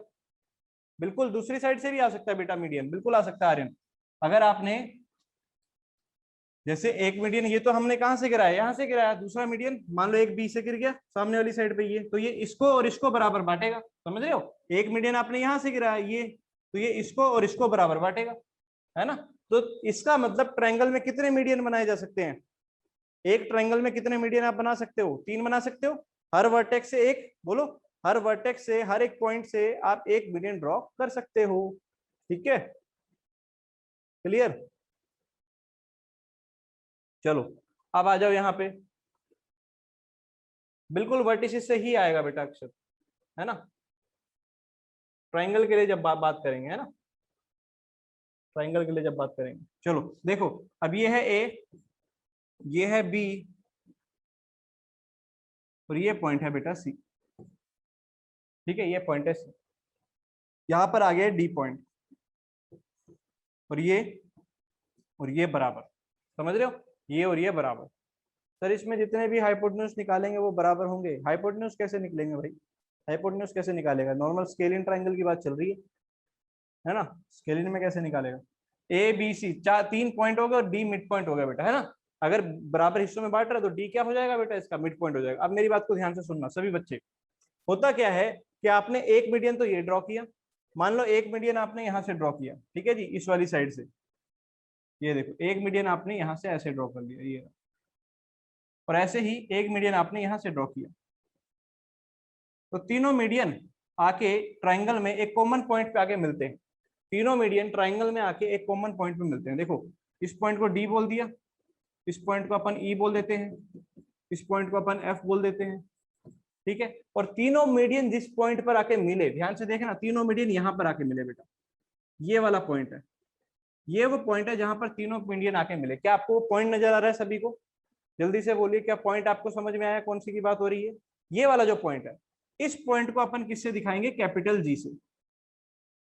बिल्कुल दूसरी साइड से भी आ सकता है बेटा मीडियन, बिल्कुल आ सकता है आर्यन। अगर आपने जैसे एक मीडियन ये तो हमने कहां से गिराया, यहां से गिराया, दूसरा मीडियन मान लो एक बी से गिर गया सामने वाली साइड पे, ये तो ये इसको और इसको बराबर बांटेगा, समझ रहे हो। एक मीडियन आपने यहां से गिराया ये, तो ये इसको और इसको बराबर बांटेगा, है ना। तो इसका मतलब ट्रायंगल में कितने मीडियन बनाए जा सकते हैं, एक ट्रायंगल में कितने मीडियन आप बना सकते हो, 3 बना सकते हो। हर वर्टेक्स से एक, बोलो, हर वर्टेक्स से, हर एक पॉइंट से आप एक मीडियन ड्रॉ कर सकते हो। ठीक है, क्लियर। चलो अब आ जाओ यहाँ पे, बिल्कुल वर्टिसेस से ही आएगा बेटा अक्षर, है ना, ट्रायंगल के लिए जब बात करेंगे, है ना, ट्रायंगल के लिए जब बात करेंगे। चलो देखो, अब ये है ए, ये है बी, और ये पॉइंट है बेटा सी। ठीक है, ये पॉइंट है सी, यहां पर आ गया डी पॉइंट, और ये बराबर, समझ रहे हो, ये और ये बराबर। सर इसमें जितने भी हाइपोटेन्यूज निकालेंगे वो बराबर होंगे। हाइपोटेन्यूज कैसे निकलेंगे भाई, हाइपोटेन्यूज कैसे निकालेगा, नॉर्मल स्केलिन ट्रायंगल की बात चल रही है ना, स्केलिन में कैसे निकालेगा। ए बी सी, 3 पॉइंट हो गए और डी मिड पॉइंट हो गया बेटा, है ना। अगर बराबर हिस्सों में बांट रहा है तो डी क्या हो जाएगा बेटा, इसका मिड पॉइंट हो जाएगा। अब मेरी बात को ध्यान से सुनना सभी बच्चे, होता क्या है कि आपने एक मीडियन तो ये ड्रॉ किया, मान लो एक मीडियन आपने यहाँ से ड्रॉ किया, ठीक है जी, इस वाली साइड से, ये देखो एक मीडियन आपने यहाँ से ऐसे ड्रॉ कर लिया ये, और ऐसे ही एक मीडियन आपने यहाँ से ड्रॉ किया, तो तीनों मीडियन आके ट्राइंगल में एक कॉमन पॉइंट पे आके मिलते हैं। तीनों मीडियन ट्राइंगल में आके एक कॉमन पॉइंट पे मिलते हैं। देखो इस पॉइंट को डी बोल दिया, इस पॉइंट को अपन ई बोल देते हैं, इस पॉइंट को अपन एफ बोल देते हैं, ठीक है। और तीनों मीडियन जिस पॉइंट पर आके मिले, ध्यान से देखना, तीनों मीडियन यहाँ पर आके मिले बेटा, ये वाला पॉइंट है, ये वो पॉइंट है जहां पर तीनों मीडियन आके मिले। क्या आपको वो पॉइंट नजर आ रहा है सभी को, जल्दी से बोलिए, क्या पॉइंट आपको समझ में आया, कौन सी की बात हो रही है। ये वाला जो पॉइंट है, इस पॉइंट को अपन किससे दिखाएंगे, कैपिटल जी से।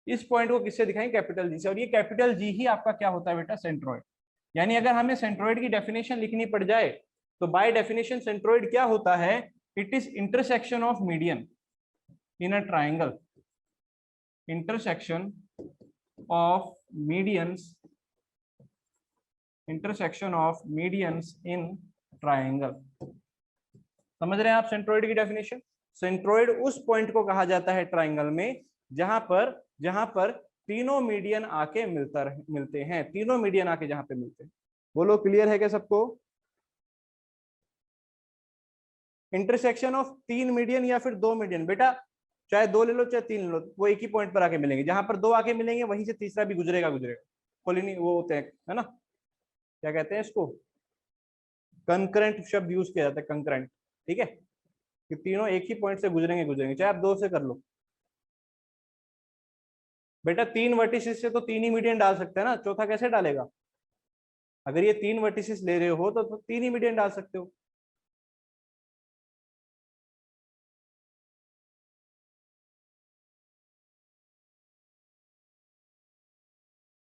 इस पॉइंट को किससे दिखाएंगे, कैपिटल जी से। और ये कैपिटल जी ही आपका क्या होता है बेटा, सेंट्रोइड। यानी अगर हमें सेंट्रोइड की डेफिनेशन लिखनी पड़ जाए तो बाय डेफिनेशन सेंट्रोइड क्या होता है, it is intersection of median in a triangle, intersection of medians, intersection of medians in triangle. समझ रहे हैं आप सेंट्रोइड की डेफिनेशन। सेंट्रोइड उस पॉइंट को कहा जाता है ट्राइंगल में जहां पर तीनों मीडियन आके मिलते हैं, तीनों मीडियन आके जहां पे मिलते हैं। बोलो क्लियर है क्या सबको। इंटरसेक्शन ऑफ 3 मीडियन या फिर 2 मीडियन, बेटा चाहे 2 ले लो चाहे 3 ले लो, वो एक ही पॉइंट पर आके मिलेंगे। जहां पर 2 आके मिलेंगे वहीं से तीसरा भी गुजरेगा, कोलिनी वो होते हैं, है ना, क्या कहते हैं इसको, कंकरेंट शब्द यूज किया जाता है, कंकरेंट। ठीक है, कि तीनों एक ही पॉइंट से गुजरेंगे, चाहे आप 2 से कर लो। बेटा 3 वर्टिसेस से तो 3 ही मीडियन डाल सकते हैं ना, चौथा कैसे डालेगा। अगर ये 3 वर्टिसेस ले रहे हो तो 3 ही मीडियन डाल सकते हो।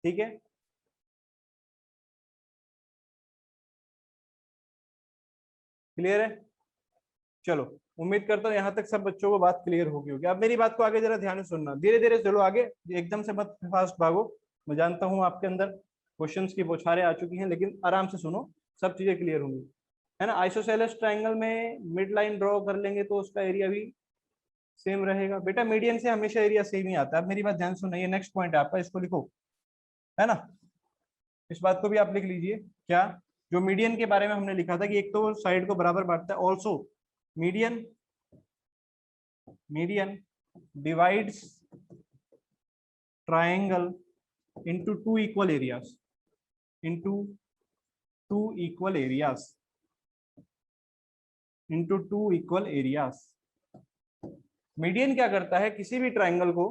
ठीक है, क्लियर है। चलो उम्मीद करता हूँ यहाँ तक सब बच्चों को बात क्लियर होगी। अब मेरी बात को आगे जरा ध्यान से सुनना, धीरे धीरे चलो आगे, एकदम से मत फास्ट भागो। मैं जानता हूँ आपके अंदर क्वेश्चंस की बौछारें आ चुकी हैं, लेकिन आराम से सुनो, सब चीजें क्लियर होंगी, है ना। आइसोसेलेस ट्रायंगल में मिड लाइन ड्रॉ कर लेंगे तो उसका एरिया भी सेम रहेगा। बेटा मीडियन से हमेशा एरिया सेम ही आता है। अब मेरी बात ध्यान सुनो, ये नेक्स्ट पॉइंट है आपका, इसको लिखो, है ना, इस बात को भी आप लिख लीजिए। क्या, जो मीडियन के बारे में हमने लिखा था कि एक तो साइड को बराबर बांटता है, also median divides triangle into two equal areas, median क्या करता है किसी भी ट्राइंगल को,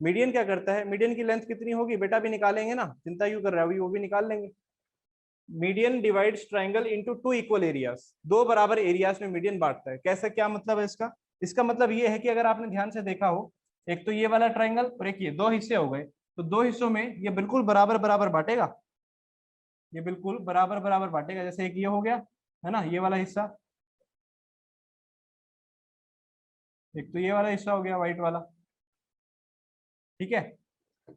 मीडियन क्या करता है, मीडियन की लेंथ कितनी होगी बेटा, भी निकालेंगे ना, चिंता क्यों कर रहा है, वो भी निकाल लेंगे। Median divides triangle into 2 equal areas, 2 बराबर एरियाज में मीडियन बांटता है। कैसा, क्या मतलब है इसका, इसका मतलब ये है कि अगर आपने ध्यान से देखा हो, एक तो ये वाला ट्राइंगल और एक ये, 2 हिस्से हो गए, तो दो हिस्सों में ये बिल्कुल बराबर बराबर बांटेगा, ये बिल्कुल बराबर बराबर बांटेगा। जैसे एक ये हो गया है ना, ये वाला हिस्सा, एक तो ये वाला हिस्सा हो गया व्हाइट वाला, ठीक है,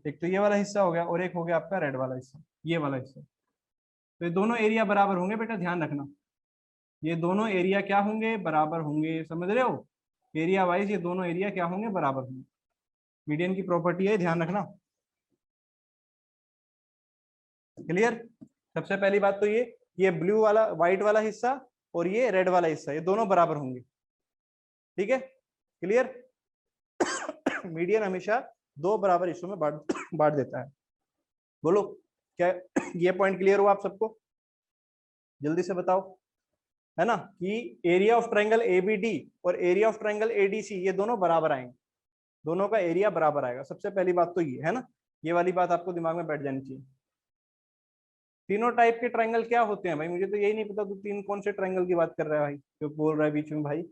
एक तो ये वाला हिस्सा हो गया, और एक हो गया आपका रेड वाला हिस्सा, ये वाला हिस्सा। तो ये दोनों एरिया बराबर होंगे बेटा, ध्यान रखना, ये दोनों एरिया क्या होंगे, बराबर होंगे, समझ रहे हो, एरिया वाइज ये दोनों एरिया क्या होंगे, बराबर होंगे। मीडियन की प्रॉपर्टी है, ध्यान रखना। क्लियर। सबसे पहली बात तो ये ब्लू वाला व्हाइट वाला हिस्सा और ये रेड वाला हिस्सा, ये दोनों बराबर होंगे, ठीक है, क्लियर। मीडियन हमेशा दो बराबर हिस्सों में बांट देता है। बोलो क्या ये पॉइंट क्लियर हुआ आप सबको, जल्दी से बताओ, है ना, कि एरिया ऑफ ट्रायंगल एबीडी और एरिया ऑफ ट्रायंगल एडीसी ये दोनों बराबर आएंगे, दोनों का एरिया बराबर आएगा। सबसे पहली बात तो ये है ना, ये वाली बात आपको दिमाग में बैठ जानी चाहिए। तीनों टाइप के ट्रायंगल क्या होते हैं भाई, मुझे तो यही नहीं पता, तू तीन कौन से ट्रायंगल की बात कर रहा है भाई, जो बोल रहा है बीच में भाई,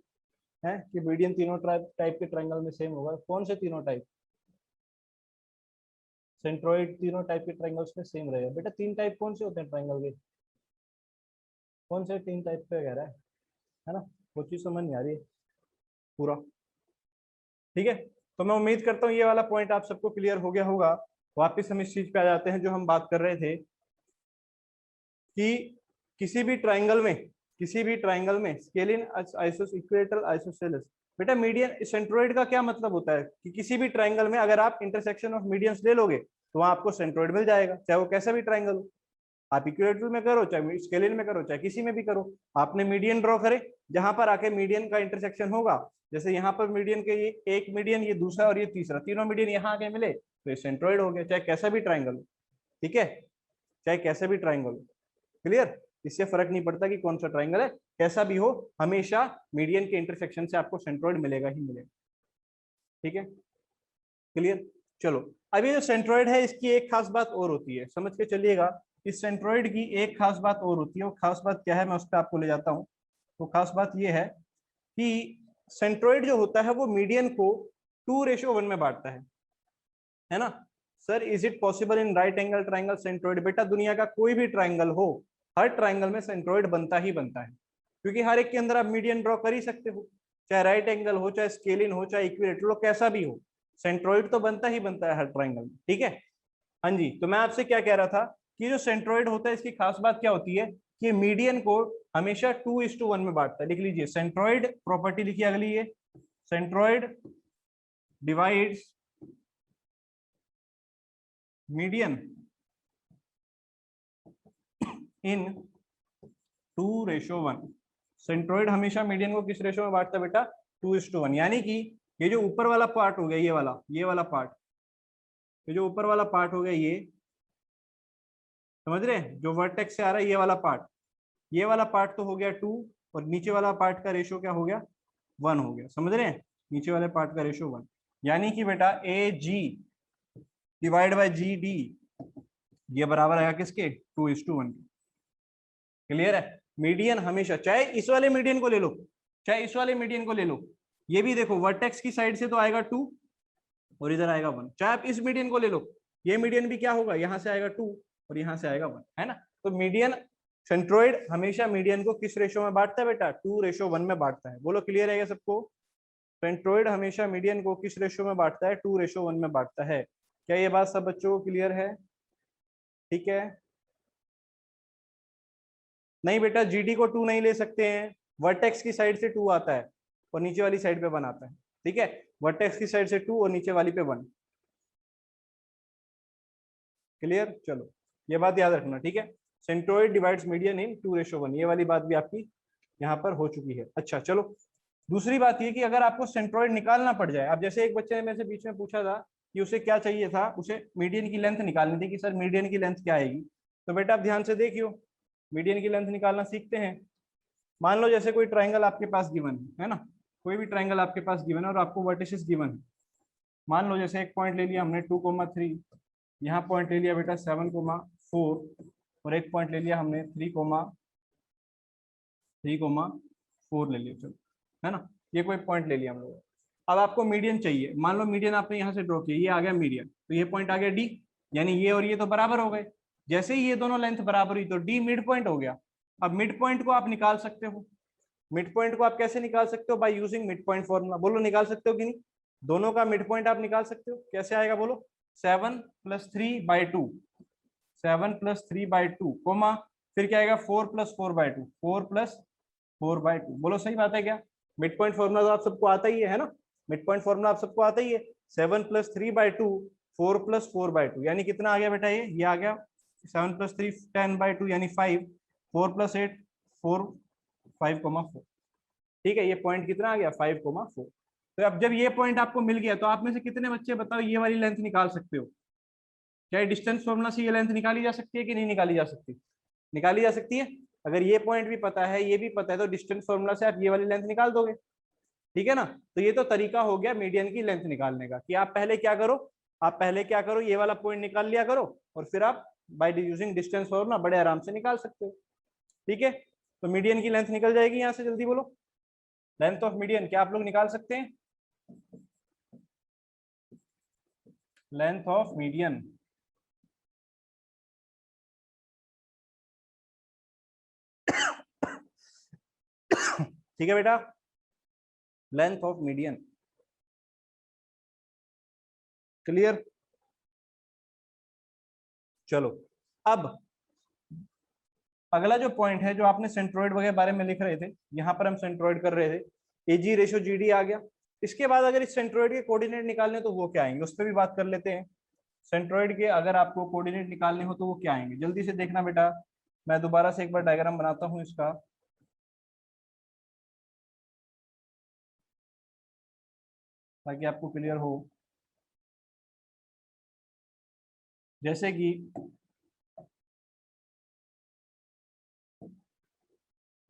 है कि मीडियन तीनों टाइप के ट्रायंगल में सेम होगा। कौन से तीनों टाइप, सेंट्रोइड तीनों टाइप के ट्रायंगल्स में सेम रहेगा। बेटा तीन टाइप कौन से होते हैं ट्रायंगल के, कौन से तीन टाइप पे कह रहा है ना, वो चीज समझ नहीं आ रही है पूरा, ठीक है। तो मैं उम्मीद करता हूँ ये वाला पॉइंट आप सबको क्लियर हो गया होगा। वापिस हम इस चीज पे आ जाते हैं जो हम बात कर रहे थे, कि किसी भी ट्राइंगल में, किसी भी ट्राइंगल में स्केलिन आइसोस इक्वेटरल आइसोसेलेस, बेटा मीडियन सेंट्रोइड का क्या मतलब होता है, कि किसी भी ट्राइंगल में अगर आप इंटरसेक्शन ऑफ मीडियंस ले लोगे तो वहां आपको सेंट्रोइड मिल जाएगा, चाहे वो कैसा भी ट्राइंगल हो, आप इक्वेटरल में करो, चाहे स्केलिन में करो, चाहे किसी में भी करो। आपने मीडियन ड्रॉ करे, जहां पर आके मीडियन का इंटरसेक्शन होगा, जैसे यहाँ पर मीडियन के ये एक मीडियन, ये दूसरा और ये तीसरा, तीनों मीडियन यहाँ आके मिले तो ये सेंट्रोइड हो गया, चाहे कैसा भी ट्राइंगल हो, ठीक है, चाहे कैसे भी ट्राइंगल हो, क्लियर। इससे फर्क नहीं पड़ता कि कौन सा ट्राइंगल है, कैसा भी हो, हमेशा मीडियन के इंटरसेक्शन से आपको सेंट्रोइड मिलेगा ही मिलेगा, ठीक है, क्लियर। चलो अब ये जो सेंट्रोइड है इसकी एक खास बात और होती है, समझ के चलिएगा। इस सेंट्रोइड की एक खास बात और होती है, वो खास बात क्या है मैं उस पर आपको ले जाता हूँ। तो खास बात ये है कि सेंट्रोइड जो होता है वो मीडियन को 2:1 में बांटता है ना। Sir is it possible in right angle triangle centroid, बेटा दुनिया का कोई भी ट्राइंगल हो, हर ट्राइंगल में सेंट्रोइड बनता ही बनता है, क्योंकि हर एक के अंदर आप मीडियन ड्रॉ कर ही सकते हो, चाहे राइट एंगल हो, चाहे स्केलिन हो, चाहे इक्विलेटरल हो, कैसा भी हो, सेंट्रोइड तो बनता ही बनता है हर ट्राइंगल में, ठीक है। हाँ जी, तो मैं आपसे क्या कह रहा था कि जो सेंट्रोइड होता है इसकी खास बात क्या होती है, कि मीडियन को हमेशा 2:1 में बांटता है। लिख लीजिए सेंट्रोइड प्रॉपर्टी, लिखिए अगली ये, सेंट्रोइड डिवाइड्स मीडियन इन 2:1। सेंट्रोइड हमेशा मीडियन को किस रेशो में बांटता है बेटा, 2:1। यानी कि ये जो ऊपर वाला पार्ट हो गया, ये वाला पार्ट, ये जो ऊपर वाला पार्ट हो गया, ये समझ रहे हैं, जो वर्टेक्स से आ रहा है ये वाला पार्ट, ये वाला पार्ट तो हो गया 2, और नीचे वाला पार्ट का रेशो क्या हो गया, 1 हो गया, समझ रहे हैं, नीचे वाले पार्ट का रेशो 1। यानी कि बेटा ए जी डिवाइड बाय जी डी ये बराबर आएगा किसके, 2:1 के, क्लियर है। मीडियन हमेशा, चाहे इस वाले मीडियन को ले लो, चाहे इस वाले मीडियन को ले लो, ये भी देखो वर्टेक्स की साइड से तो आएगा 2 और इधर आएगा 1, चाहे आप इस मीडियन को ले लो, ये मीडियन भी क्या होगा, यहाँ से आएगा 2 और यहाँ से आएगा 1, है ना। तो मीडियन सेंट्रोइड हमेशा मीडियन को किस रेशो में बांटता है बेटा, 2:1 में बांटता है। बोलो क्लियर है सबको, सेंट्रोइड हमेशा मीडियन को किस रेशो में बांटता है, 2:1 में बांटता है। क्या ये बात सब बच्चों को क्लियर है, ठीक है। नहीं बेटा जीडी को 2 नहीं ले सकते हैं, वर्टेक्स की साइड से 2 आता है और नीचे वाली साइड पे 1 आता है, ठीक है, वर्टेक्स की साइड से 2 और नीचे वाली पे 1, क्लियर। चलो ये बात याद रखना, ठीक है, सेंट्रोइड डिवाइड्स मीडियन इन 2:1, ये वाली बात भी आपकी यहाँ पर हो चुकी है। अच्छा चलो, दूसरी बात ये कि अगर आपको सेंट्रोइड निकालना पड़ जाए, अब जैसे एक बच्चे ने मेरे से बीच में पूछा था कि उसे क्या चाहिए था, उसे मीडियन की लेंथ निकालनी थी कि सर मीडियन की लेंथ क्या आएगी। तो बेटा आप ध्यान से देखियो, मीडियन की लेंथ निकालना सीखते हैं। मान लो जैसे कोई ट्राइंगल आपके पास गिवन है ना, कोई भी ट्राइंगल आपके पास गिवन है और आपको वर्टिसेस गिवन है। मान लो जैसे एक पॉइंट ले लिया हमने 2,3, यहाँ पॉइंट ले लिया बेटा 7,4 और एक पॉइंट ले लिया हमने 3,4 ले लिया, चलो है ना, ये कोई पॉइंट ले लिया हम लोग। अब आपको मीडियन चाहिए, मान लो मीडियन आपने यहाँ से ड्रॉ किया, ये आ गया मीडियन, तो ये पॉइंट आ गया डी, यानी ये और ये तो बराबर हो गए। जैसे ही ये दोनों लेंथ बराबर हुई तो डी मिड पॉइंट हो गया। अब मिड पॉइंट को आप निकाल सकते हो। मिड पॉइंट को आप कैसे निकाल सकते हो? By using mid point formula. बोलो निकाल सकते हो कि नहीं? दोनों का मिड पॉइंट आप निकाल सकते हो। कैसे आएगा बोलो? 7+3/2, 7+3/2 कोमा, फिर क्या आएगा? 4+4/2, 4+4/2। बोलो सही बात है क्या? मिड पॉइंट फॉर्मूला तो आप सबको आता ही है ना? मिड पॉइंट फॉर्मूला आप सबको आता ही है। 7+3/2, 4+4/2 यानी कितना आ गया बेटा? ये आ गया 7+3 10/2 यानी 5, 4+8 4, 5,4। ठीक है, ये पॉइंट कितना आ गया? 5,4। तो अब जब ये पॉइंट आपको मिल गया तो आप में से कितने बच्चे बताओ ये वाली लेंथ निकाल सकते हो? क्या डिस्टेंस फॉर्मूला से ये लेंथ निकाली जा सकती है कि नहीं निकाली जा सकती? निकाली जा सकती है। अगर ये पॉइंट भी पता है, ये भी पता है, तो डिस्टेंस फॉर्मूला से आप ये वाली लेंथ निकाल दोगे। ठीक है ना? तो ये तो तरीका हो गया मीडियन की लेंथ निकालने का, कि आप पहले क्या करो, ये वाला पॉइंट निकाल लिया करो और फिर आप बाय यूजिंग डिस्टेंस फॉर्मूला बड़े आराम से निकाल सकते हो। ठीक है, तो मीडियन की लेंथ निकल जाएगी यहाँ से। जल्दी बोलो, लेंथ ऑफ मीडियन क्या आप लोग निकाल सकते हैं? लेंथ ऑफ मीडियन, ठीक है बेटा, लेंथ ऑफ मीडियन। क्लियर? चलो, अब अगला जो पॉइंट है, जो आपने सेंट्रोइड वगैरह बारे में लिख रहे थे, यहाँ पर हम सेंट्रोइड कर रहे थे, एजी रेशो जीडी आ गया। इसके बाद अगर इस सेंट्रोइड के कोऑर्डिनेट निकालने तो वो क्या आएंगे, उस पर भी बात कर लेते हैं। सेंट्रोइड के अगर आपको कोऑर्डिनेट निकालने हो तो वो क्या आएंगे? जल्दी से देखना बेटा, मैं दोबारा से एक बार डायग्राम बनाता हूँ इसका, ताकि आपको क्लियर हो। जैसे कि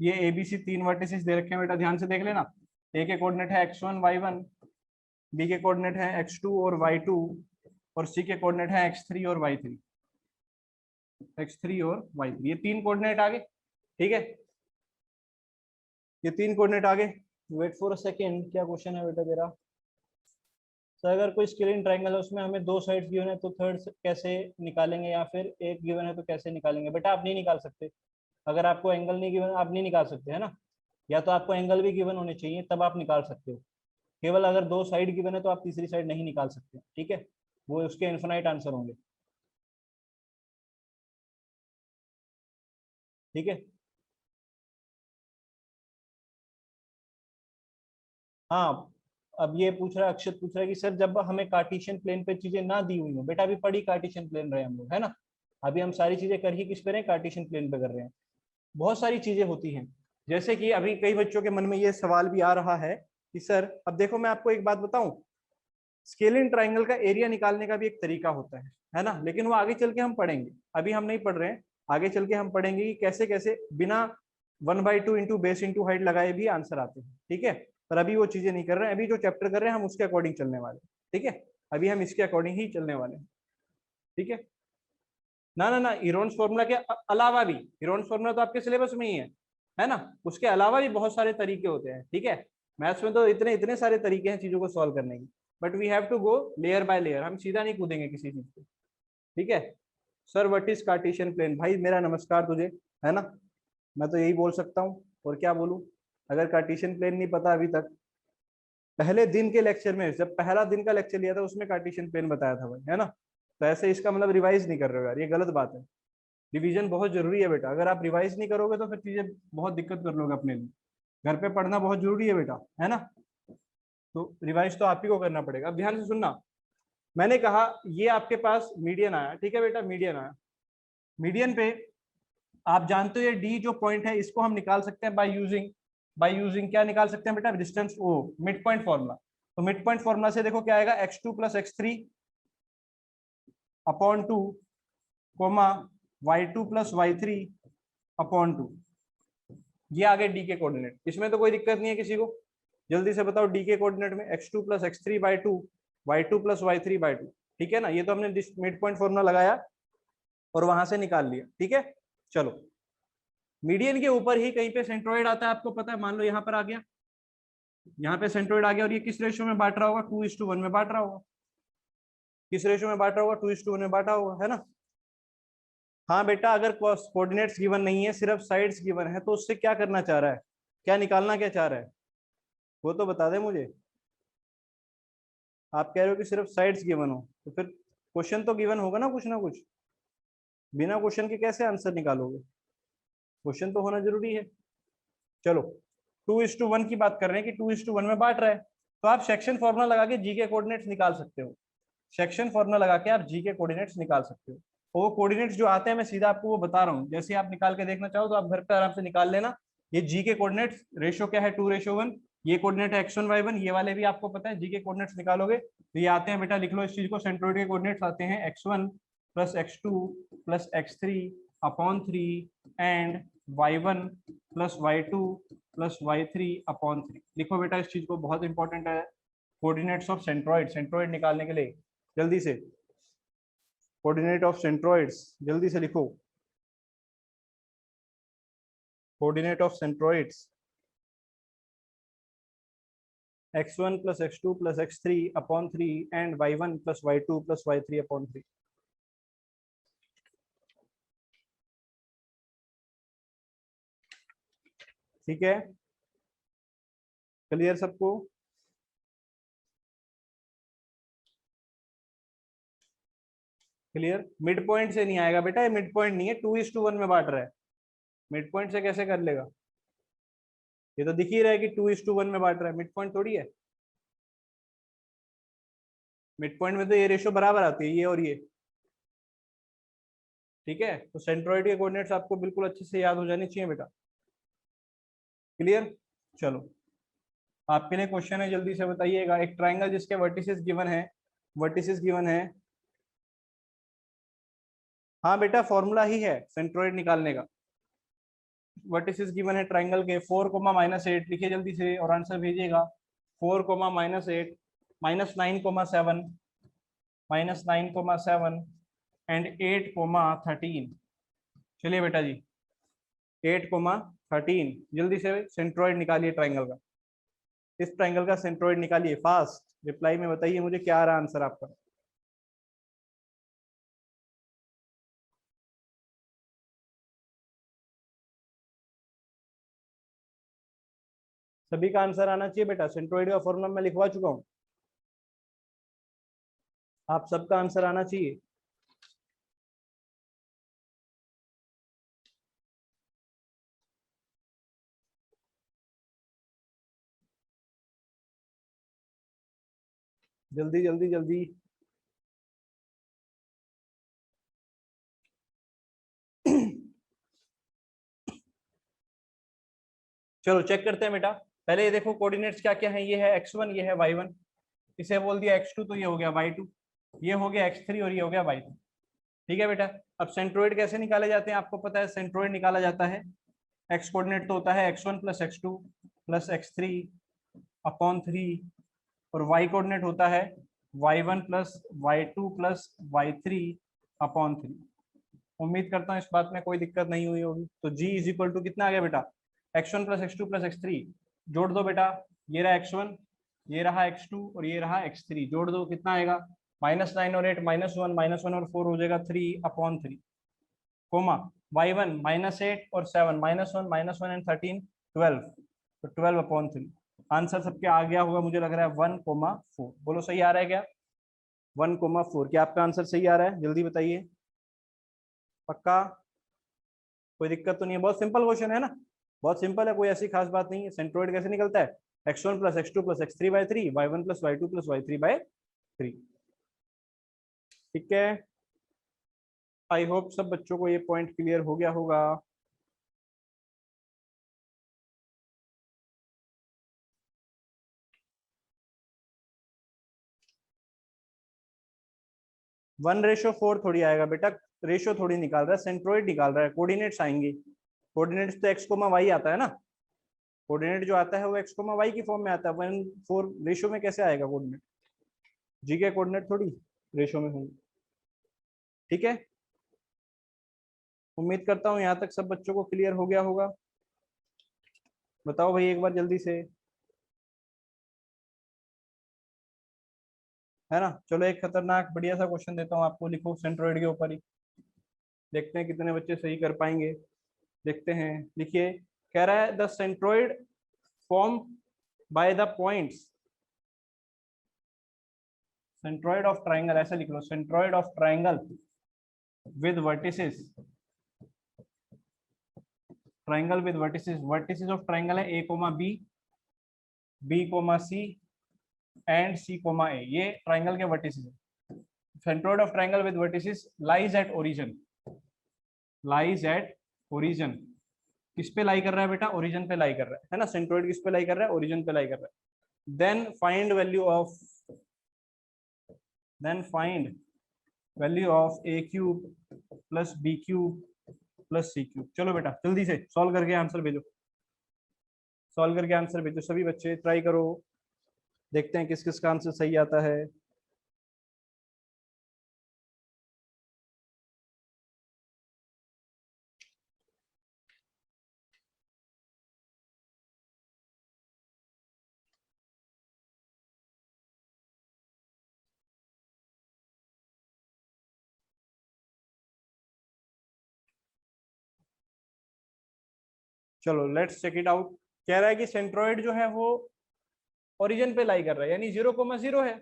ये एबीसी 3 वर्टिसेस दे रखे हैं बेटा, ध्यान से देख लेना। ए के कोऑर्डिनेट है x1 y1, बी के कोऑर्डिनेट है x2 और y2, और सी के कोऑर्डिनेट है x3 और y3, x3 और y3, ये तीन कोऑर्डिनेट आ गए। ठीक है, ये तीन कोऑर्डिनेट आ गए। वेट फॉर अ सेकेंड, क्या क्वेश्चन है बेटा तेरा? तो अगर कोई स्केलिंग ट्रायंगल है, उसमें हमें दो साइड्स गिवन है तो थर्ड कैसे निकालेंगे, या फिर एक गिवन है तो कैसे निकालेंगे? बेटा आप नहीं निकाल सकते। अगर आपको एंगल नहीं गिवन आप नहीं निकाल सकते, है ना? या तो आपको एंगल भी गिवन होने चाहिए तब आप निकाल सकते हो। केवल अगर दो साइड गिवन है तो आप तीसरी साइड नहीं निकाल सकते। ठीक है, वो उसके इन्फिनाइट आंसर होंगे। ठीक है, हाँ। अब ये पूछ रहा है, अक्षत पूछ रहा है कि सर जब हमें कार्टेशियन प्लेन पे चीजें ना दी हुई हो, बेटा अभी पढ़ी कार्टेशियन प्लेन रहे हम लोग, है ना? अभी हम सारी चीजें कर ही किस पे रहे हैं? कार्टेशियन प्लेन पे कर रहे हैं। बहुत सारी चीजें होती हैं। जैसे कि अभी कई बच्चों के मन में ये सवाल भी आ रहा है कि सर, अब देखो मैं आपको एक बात बताऊं, स्केलिंग ट्राइंगल का एरिया निकालने का भी एक तरीका होता है ना? लेकिन वो आगे चल के हम पढ़ेंगे, अभी हम नहीं पढ़ रहे हैं। आगे चल के हम पढ़ेंगे कि कैसे कैसे बिना 1/2 इंटू बेस इंटू हाइट लगाए भी आंसर आते हैं। ठीक है, पर अभी वो चीजें नहीं कर रहे हैं। अभी जो चैप्टर कर रहे हैं हम उसके अकॉर्डिंग चलने वाले। ठीक है, अभी हम इसके अकॉर्डिंग ही चलने वाले हैं। ठीक है, ना ना ना, हीरोन्स फॉर्मूला के अलावा भी, हीरोन्स फॉर्मूला तो आपके सिलेबस में ही है ना? उसके अलावा भी बहुत सारे तरीके होते हैं। ठीक है, मैथ्स में तो इतने इतने सारे तरीके हैं चीजों को सॉल्व करने की, but we have to go layer by layer, हम सीधा नहीं कूदेंगे किसी चीज पे। ठीक है, sir what is Cartesian plane? भाई मेरा नमस्कार तुझे, है ना? मैं तो यही बोल सकता हूँ, और क्या बोलूँ? अगर कार्टेशियन प्लेन नहीं पता अभी तक, पहले दिन के लेक्चर में, जब पहला दिन का लेक्चर लिया था उसमें कार्टेशियन प्लेन बताया था भाई, है ना? तो ऐसे इसका मतलब रिवाइज नहीं कर रहे हो यार, ये गलत बात है। रिवीजन बहुत जरूरी है बेटा, अगर आप रिवाइज नहीं करोगे तो फिर चीजें बहुत दिक्कत कर लोगे अपने लिए। घर पे पढ़ना बहुत जरूरी है बेटा, है ना? तो रिवाइज तो आप ही को करना पड़ेगा। अब ध्यान से सुनना, मैंने कहा ये आपके पास मीडियन आया। ठीक है बेटा, मीडियन आया। मीडियन पे आप जानते हो ये डी जो पॉइंट है इसको हम निकाल सकते हैं बाय यूजिंग क्या निकाल सकते हैं बेटा? डिस्टेंस ओ, मिड पॉइंट फॉर्मूला। तो मिड पॉइंट फॉर्मूला से देखो क्या आएगा? x2 + x3 upon 2 coma y2 + y3 upon 2। ये आ गए डी के कोऑर्डिनेट। इसमें तो कोई दिक्कत नहीं है किसी को? जल्दी से बताओ, डी के कोऑर्डिनेट में x2 + x3/2, y2 + y3/2। ठीक है ना? ये तो हमने मिड पॉइंट फॉर्मूला लगाया और वहां से निकाल लिया। ठीक है, चलो, मीडियन के ऊपर ही कहीं पे सेंट्रोइड आता है, आपको पता है। मान लो यहाँ पर आ गया, यहाँ पे सेंट्रोइड आ गया, और ये किस रेशियो में बांट रहा होगा? 2:1 में बांट रहा होगा। किस रेशो में बांटा होगा? 2:1 में बांटा होगा, है ना? हाँ बेटा, अगर कोऑर्डिनेट्स गिवन नहीं है, सिर्फ साइड्स गिवन है, तो उससे क्या करना चाह रहा है, क्या निकालना क्या चाह रहा है, वो तो बता दे मुझे। आप कह रहे हो कि सिर्फ साइड्स गिवन हो, तो फिर क्वेश्चन तो गिवन होगा ना कुछ। बिना क्वेश्चन के कैसे आंसर निकालोगे? क्वेश्चन तो होना जरूरी है। चलो, 2:1 की बात कर रहे हैं कि 2:1 में बांट रहा है, तो आप सेक्शन फॉर्मूला लगा के जी के कोऑर्डिनेट्स निकाल सकते हो। सेक्शन फॉर्मूला लगा के आप जी के कोऑर्डिनेट्स निकाल सकते हो। और वो कोऑर्डिनेट्स जो आते हैं, मैं सीधा आपको वो बता रहा हूँ, जैसे आप निकाल के देखना चाहो तो आप घर पे आराम से निकाल लेना। ये जी के कोऑर्डिनेट्स रेशो क्या है? 2:1। ये कोऑर्डिनेट है x1 y1, ये वाले भी आपको पता है। जी के कोऑर्डिनेट्स निकालोगे तो ये आते हैं बेटा, लिख लो इस चीज को, सेंट्रोइड के कोऑर्डिनेट्स आते हैं x1 plus x2 plus x3 upon 3 and y1 plus y2 plus y3 upon 3। लिखो बेटा इस चीज को, बहुत इंपॉर्टेंट है कोऑर्डिनेट्स ऑफ सेंट्रोइड। सेंट्रोइड निकालने के लिए जल्दी से कोऑर्डिनेट ऑफ सेंट्रोइड्स जल्दी से लिखो। Coordinate of centroids x1 plus x2 plus x3 upon 3 and y1 plus y2 plus y3 upon 3। ठीक है, क्लियर सबको? क्लियर? मिड पॉइंट से नहीं आएगा बेटा, ये मिड पॉइंट नहीं है, 2:1 में बांट रहा है। मिड पॉइंट से कैसे कर लेगा? ये तो दिख ही रहा है कि 2:1 में बांट रहा है, मिड पॉइंट थोड़ी है। मिड पॉइंट में तो ये रेशो बराबर आती है, ये और ये। ठीक है, तो सेंट्रोइड के कोऑर्डिनेट्स आपको बिल्कुल अच्छे से याद हो जाने चाहिए बेटा। क्लियर? चलो, आपके लिए क्वेश्चन है, जल्दी से बताइएगा। एक ट्राइंगल जिसके वर्टिसेस गिवन है, वर्टिसेस गिवन है। हाँ बेटा, फॉर्मूला ही है सेंट्रोइड निकालने का। वर्टिसेस गिवन है ट्राइंगल के, 4, -8 लिखिए जल्दी से और आंसर भेजिएगा। 4, -8 -9, 7 -9, 7 एंड 8, 13। चलिए बेटा जी, 8, 13 जल्दी से सेंट्रोइड निकालिए ट्राइंगल का। इस ट्राइंगल का सेंट्रोइड निकालिए फास्ट। रिप्लाई में बताइए मुझे क्या आ रहा आंसर आपका। सभी का आंसर आना चाहिए बेटा, सेंट्रोइड का फॉर्मूला मैं लिखवा चुका हूँ, आप सबका आंसर आना चाहिए। जल्दी जल्दी जल्दी। चलो चेक करते हैं बेटा। पहले ये देखो कोऑर्डिनेट्स क्या क्या है, ये है x1, ये है y1, इसे बोल दिया x2 तो ये हो गया y2, ये हो गया x3 और ये हो गया y3। ठीक है बेटा, अब सेंट्रोइड कैसे निकाले जाते हैं आपको पता है। सेंट्रोइड निकाला जाता है, x कोऑर्डिनेट तो होता है x1 plus x2 plus x3 upon 3, और y कोऑर्डिनेट होता है y1 plus y2 plus y3 upon 3। उम्मीद करता हूँ इस बात में कोई दिक्कत नहीं हुई होगी। तो g इज इक्वल टू कितना आ गया बेटा, x1 plus x2 plus x3। जोड़ दो बेटा, ये रहा x1, ये रहा x2 और ये रहा x3, जोड़ दो कितना आएगा, -9 और 8 -1 और 4 हो जाएगा 3/3, कोमा y1 -8 और 7 -1 एंड 13 12, तो 12/3। आंसर सबके आ गया होगा मुझे लग रहा है 1,4। बोलो सही आ रहा है क्या? 1,4। क्या आपका आंसर सही आ रहा है? जल्दी बताइए, पक्का? कोई दिक्कत तो नहीं है? बहुत सिंपल क्वेश्चन है ना, बहुत सिंपल है, कोई ऐसी खास बात नहीं है। सेंट्रोइड कैसे निकलता है, x1 plus x2 plus x3/3, y1 plus y2 plus y3/3। ठीक है, आई होप सब बच्चों को ये पॉइंट क्लियर हो गया होगा। वन रेशो फोर थोड़ी आएगा बेटा, रेशो थोड़ी निकाल रहा है, सेंट्रोइड निकाल रहा है, कोऑर्डिनेट्स आएंगे। कोऑर्डिनेट्स तो x, y आता है ना, कोऑर्डिनेट जो आता है वो x, y की फॉर्म में आता है। 1,4 रेशो में कैसे आएगा कोऑर्डिनेट? जी के कोऑर्डिनेट थोड़ी रेशो में होंगे। ठीक है, उम्मीद करता हूँ यहाँ तक सब बच्चों को क्लियर हो गया होगा। बताओ भाई एक बार जल्दी से। है ना। चलो एक खतरनाक बढ़िया सा क्वेश्चन देता हूँ आपको, लिखो सेंट्रोइड के ऊपर ही, देखते हैं कितने बच्चे सही कर पाएंगे। देखते हैं, लिखिए। कह रहा है the centroid form by the points, centroid of triangle, ऐसा लिख लो, centroid of triangle with vertices, triangle with vertices, vertices of triangle है A comma B, B comma C and C comma A, ये ट्राइंगल के वर्टिसेस है। Centroid of triangle with vertices lies at origin, lies at origin, किस पे लाई कर रहा है बेटा, ओरिजिन पे लाई कर रहा है ना। सेंट्रोइड किस पे लाई कर रहा है, ओरिजिन पे लाई कर रहा है। Then find value of, then find value of A cube plus B cube plus C cube. चलो बेटा जल्दी से सॉल्व करके आंसर भेजो, सॉल्व करके आंसर भेजो सभी बच्चे, ट्राई करो, देखते हैं किस किस का आंसर सही आता है। चलो लेट्स चेक इट आउट। कह रहा है कि सेंट्रोइड जो है वो ओरिजिन पे लाई कर रहा है, यानी 0,0 है।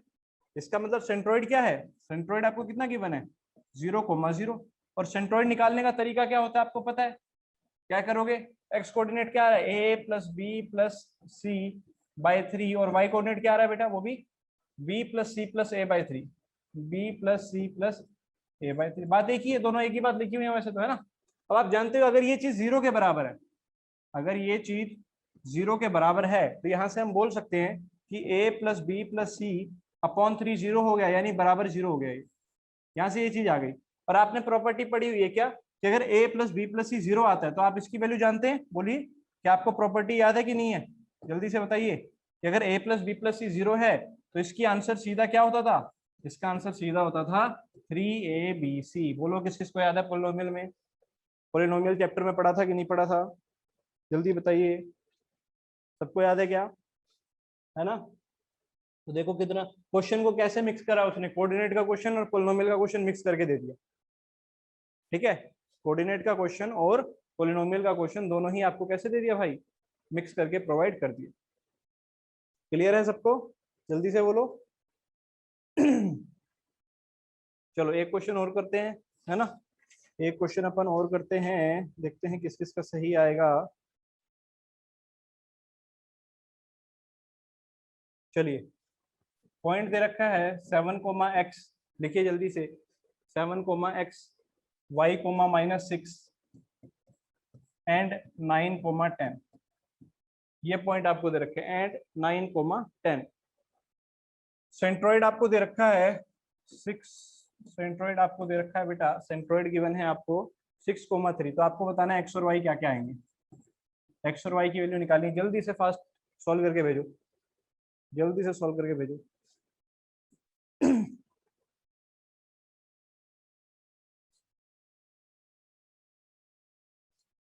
इसका मतलब सेंट्रोइड क्या है, सेंट्रोइड आपको कितना गिवन है, 0,0। और सेंट्रोइड निकालने का तरीका क्या होता है आपको पता है, क्या करोगे, एक्स कोऑर्डिनेट क्या आ रहा है, A plus B plus C by 3, और वाई कोऑर्डिनेट क्या आ रहा है बेटा, वो भी B plus C plus A by 3, B plus C plus A by 3। बात एक ही है, दोनों एक ही बात लिखी हुई है वैसे तो, है ना। अब आप जानते हो अगर ये चीज 0 के बराबर है, अगर ये चीज 0 के बराबर है तो यहां से हम बोल सकते हैं कि a plus B plus C upon 3 0 हो गया, यानी बराबर 0 हो गया। यहाँ से ये चीज आ गई। और आपने प्रॉपर्टी पढ़ी हुई है क्या, कि अगर a प्लस बी प्लस सी 0 आता है तो आप इसकी वैल्यू जानते हैं, बोलिए क्या आपको प्रॉपर्टी याद है कि नहीं है, जल्दी से बताइए। कि अगर a प्लस बी प्लस सी 0 है तो इसकी आंसर सीधा क्या होता था, इसका आंसर सीधा होता था 3abc। बोलो किस किस को याद है पोलिनोमियल में, पोलिनोमियल चैप्टर में पढ़ा था कि नहीं पढ़ा था, जल्दी बताइए, सबको याद है क्या, है ना। तो देखो कितना क्वेश्चन को कैसे मिक्स करा उसने, कोऑर्डिनेट का क्वेश्चन और पोलिनोमियल का क्वेश्चन मिक्स करके दे दिया। ठीक है, कोऑर्डिनेट का क्वेश्चन और पोलिनोमियल का क्वेश्चन दोनों ही आपको कैसे दे दिया भाई, मिक्स करके प्रोवाइड कर दिया। क्लियर है सबको, जल्दी से बोलो। चलो एक क्वेश्चन और करते हैं, है ना, एक क्वेश्चन अपन और करते हैं, देखते हैं किस किस का सही आएगा। चलिए, पॉइंट दे रखा है 7,x, लिखिए जल्दी से, 7,x, y,-6 एंड 9,10, ये पॉइंट आपको दे रखे हैं, एंड 9,10। सेंट्रोइड आपको दे रखा है 6, सेंट्रोइड आपको दे रखा है बेटा, सेंट्रोइड गिवन है आपको 6,3। तो आपको बताना है एक्स और वाई क्या क्या आएंगे, एक्स और वाई की वैल्यू निकालनी, जल्दी से फास्ट सॉल्व करके भेजो, जल्दी से सॉल्व करके भेजो।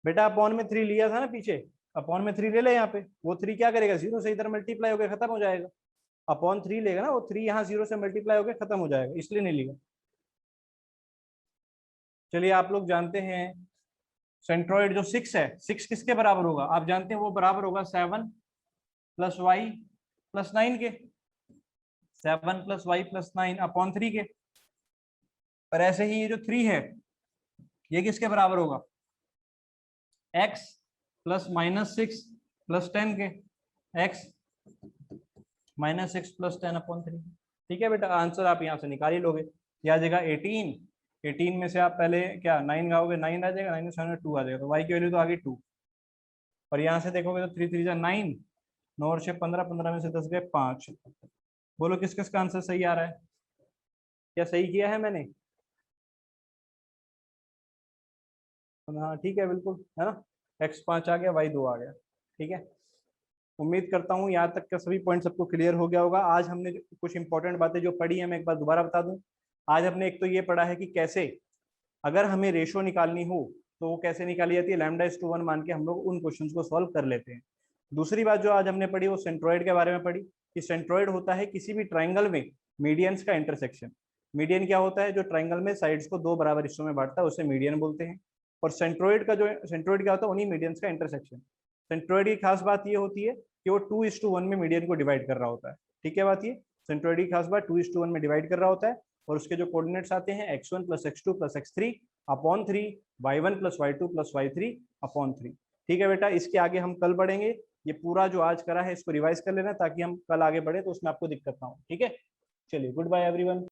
बेटा अपॉन में 3 लिया था ना पीछे, अपॉन में 3 ले ले, यहाँ पे वो 3 क्या करेगा, 0 से इधर मल्टीप्लाई होकर खत्म हो जाएगा। अपॉन 3 लेगा ना, वो 3 यहाँ 0 से मल्टीप्लाई होकर खत्म हो जाएगा, इसलिए नहीं लिया। चलिए आप लोग जानते हैं सेंट्रोइड जो 6 है, 6 किसके बराबर होगा, आप जानते हैं वो बराबर होगा 7 प्लस वाई प्लस 9 के, 7 प्लस वाई प्लस 9 अपॉन 3 के। और ऐसे ही ये जो 3 है ये किसके बराबर होगा, x प्लस -6 प्लस 10 के, x -6 प्लस 10 अपॉन 3। ठीक है बेटा, आंसर आप यहाँ से निकाल ही लोगे, यह आ जाएगा 18, 18 में से आप पहले क्या 9 गाओगे, 9 आ जाएगा, 9 में 7 2 आ जाएगा, तो y की वैल्यू तो आ गई 2। और यहाँ से देखोगे तो 3 3 जा 9, 9 और 6 15, 15 में से 10 गए 5। बोलो किस किस का आंसर सही आ रहा है, क्या सही किया है मैंने, हाँ ठीक है बिल्कुल, है ना, x 5 आ गया, y 2 आ गया। ठीक है, उम्मीद करता हूँ यहाँ तक का सभी पॉइंट सबको क्लियर हो गया होगा। आज हमने कुछ इंपॉर्टेंट बातें जो पढ़ी है मैं एक बार दोबारा बता दूं। आज हमने एक तो ये पढ़ा है कि कैसे अगर हमें रेशो निकालनी हो तो वो कैसे निकाली जाती है, λ/1 मान के हम लोग उन क्वेश्चंस को सॉल्व कर लेते हैं। दूसरी बात जो आज हमने पढ़ी वो सेंट्रोइड के बारे में पढ़ी, कि सेंट्रोइड होता है किसी भी ट्राइंगल में मीडियंस का इंटरसेक्शन। मीडियन क्या होता है? जो ट्राइंगल में साइड्स को दो बराबर हिस्सों में बांटता है उसे मीडियन बोलते हैं। और सेंट्रोइड का जो सेंट्रोइड क्या होता है? उन्हीं मीडियंस का इंटरसेक्शन। सेंट्रोइड की खास बात ये होती है कि वो 2:1 में मीडियन को डिवाइड कर रहा होता है। ठीक है बात ये, सेंट्रोइड की खास बात 2:1 में डिवाइड कर रहा होता है और उसके जो कोऑर्डिनेट्स आते हैं x1 + x2 + x3 upon 3, y1 + y2 + y3 upon 3। ठीक है बेटा, इसके आगे हम कल बढ़ेंगे। ये पूरा जो आज करा है इसको रिवाइज कर लेना ताकि हम कल आगे बढ़े तो उसमें आपको दिक्कत ना हो। ठीक है, चलिए गुड बाय एवरीवन।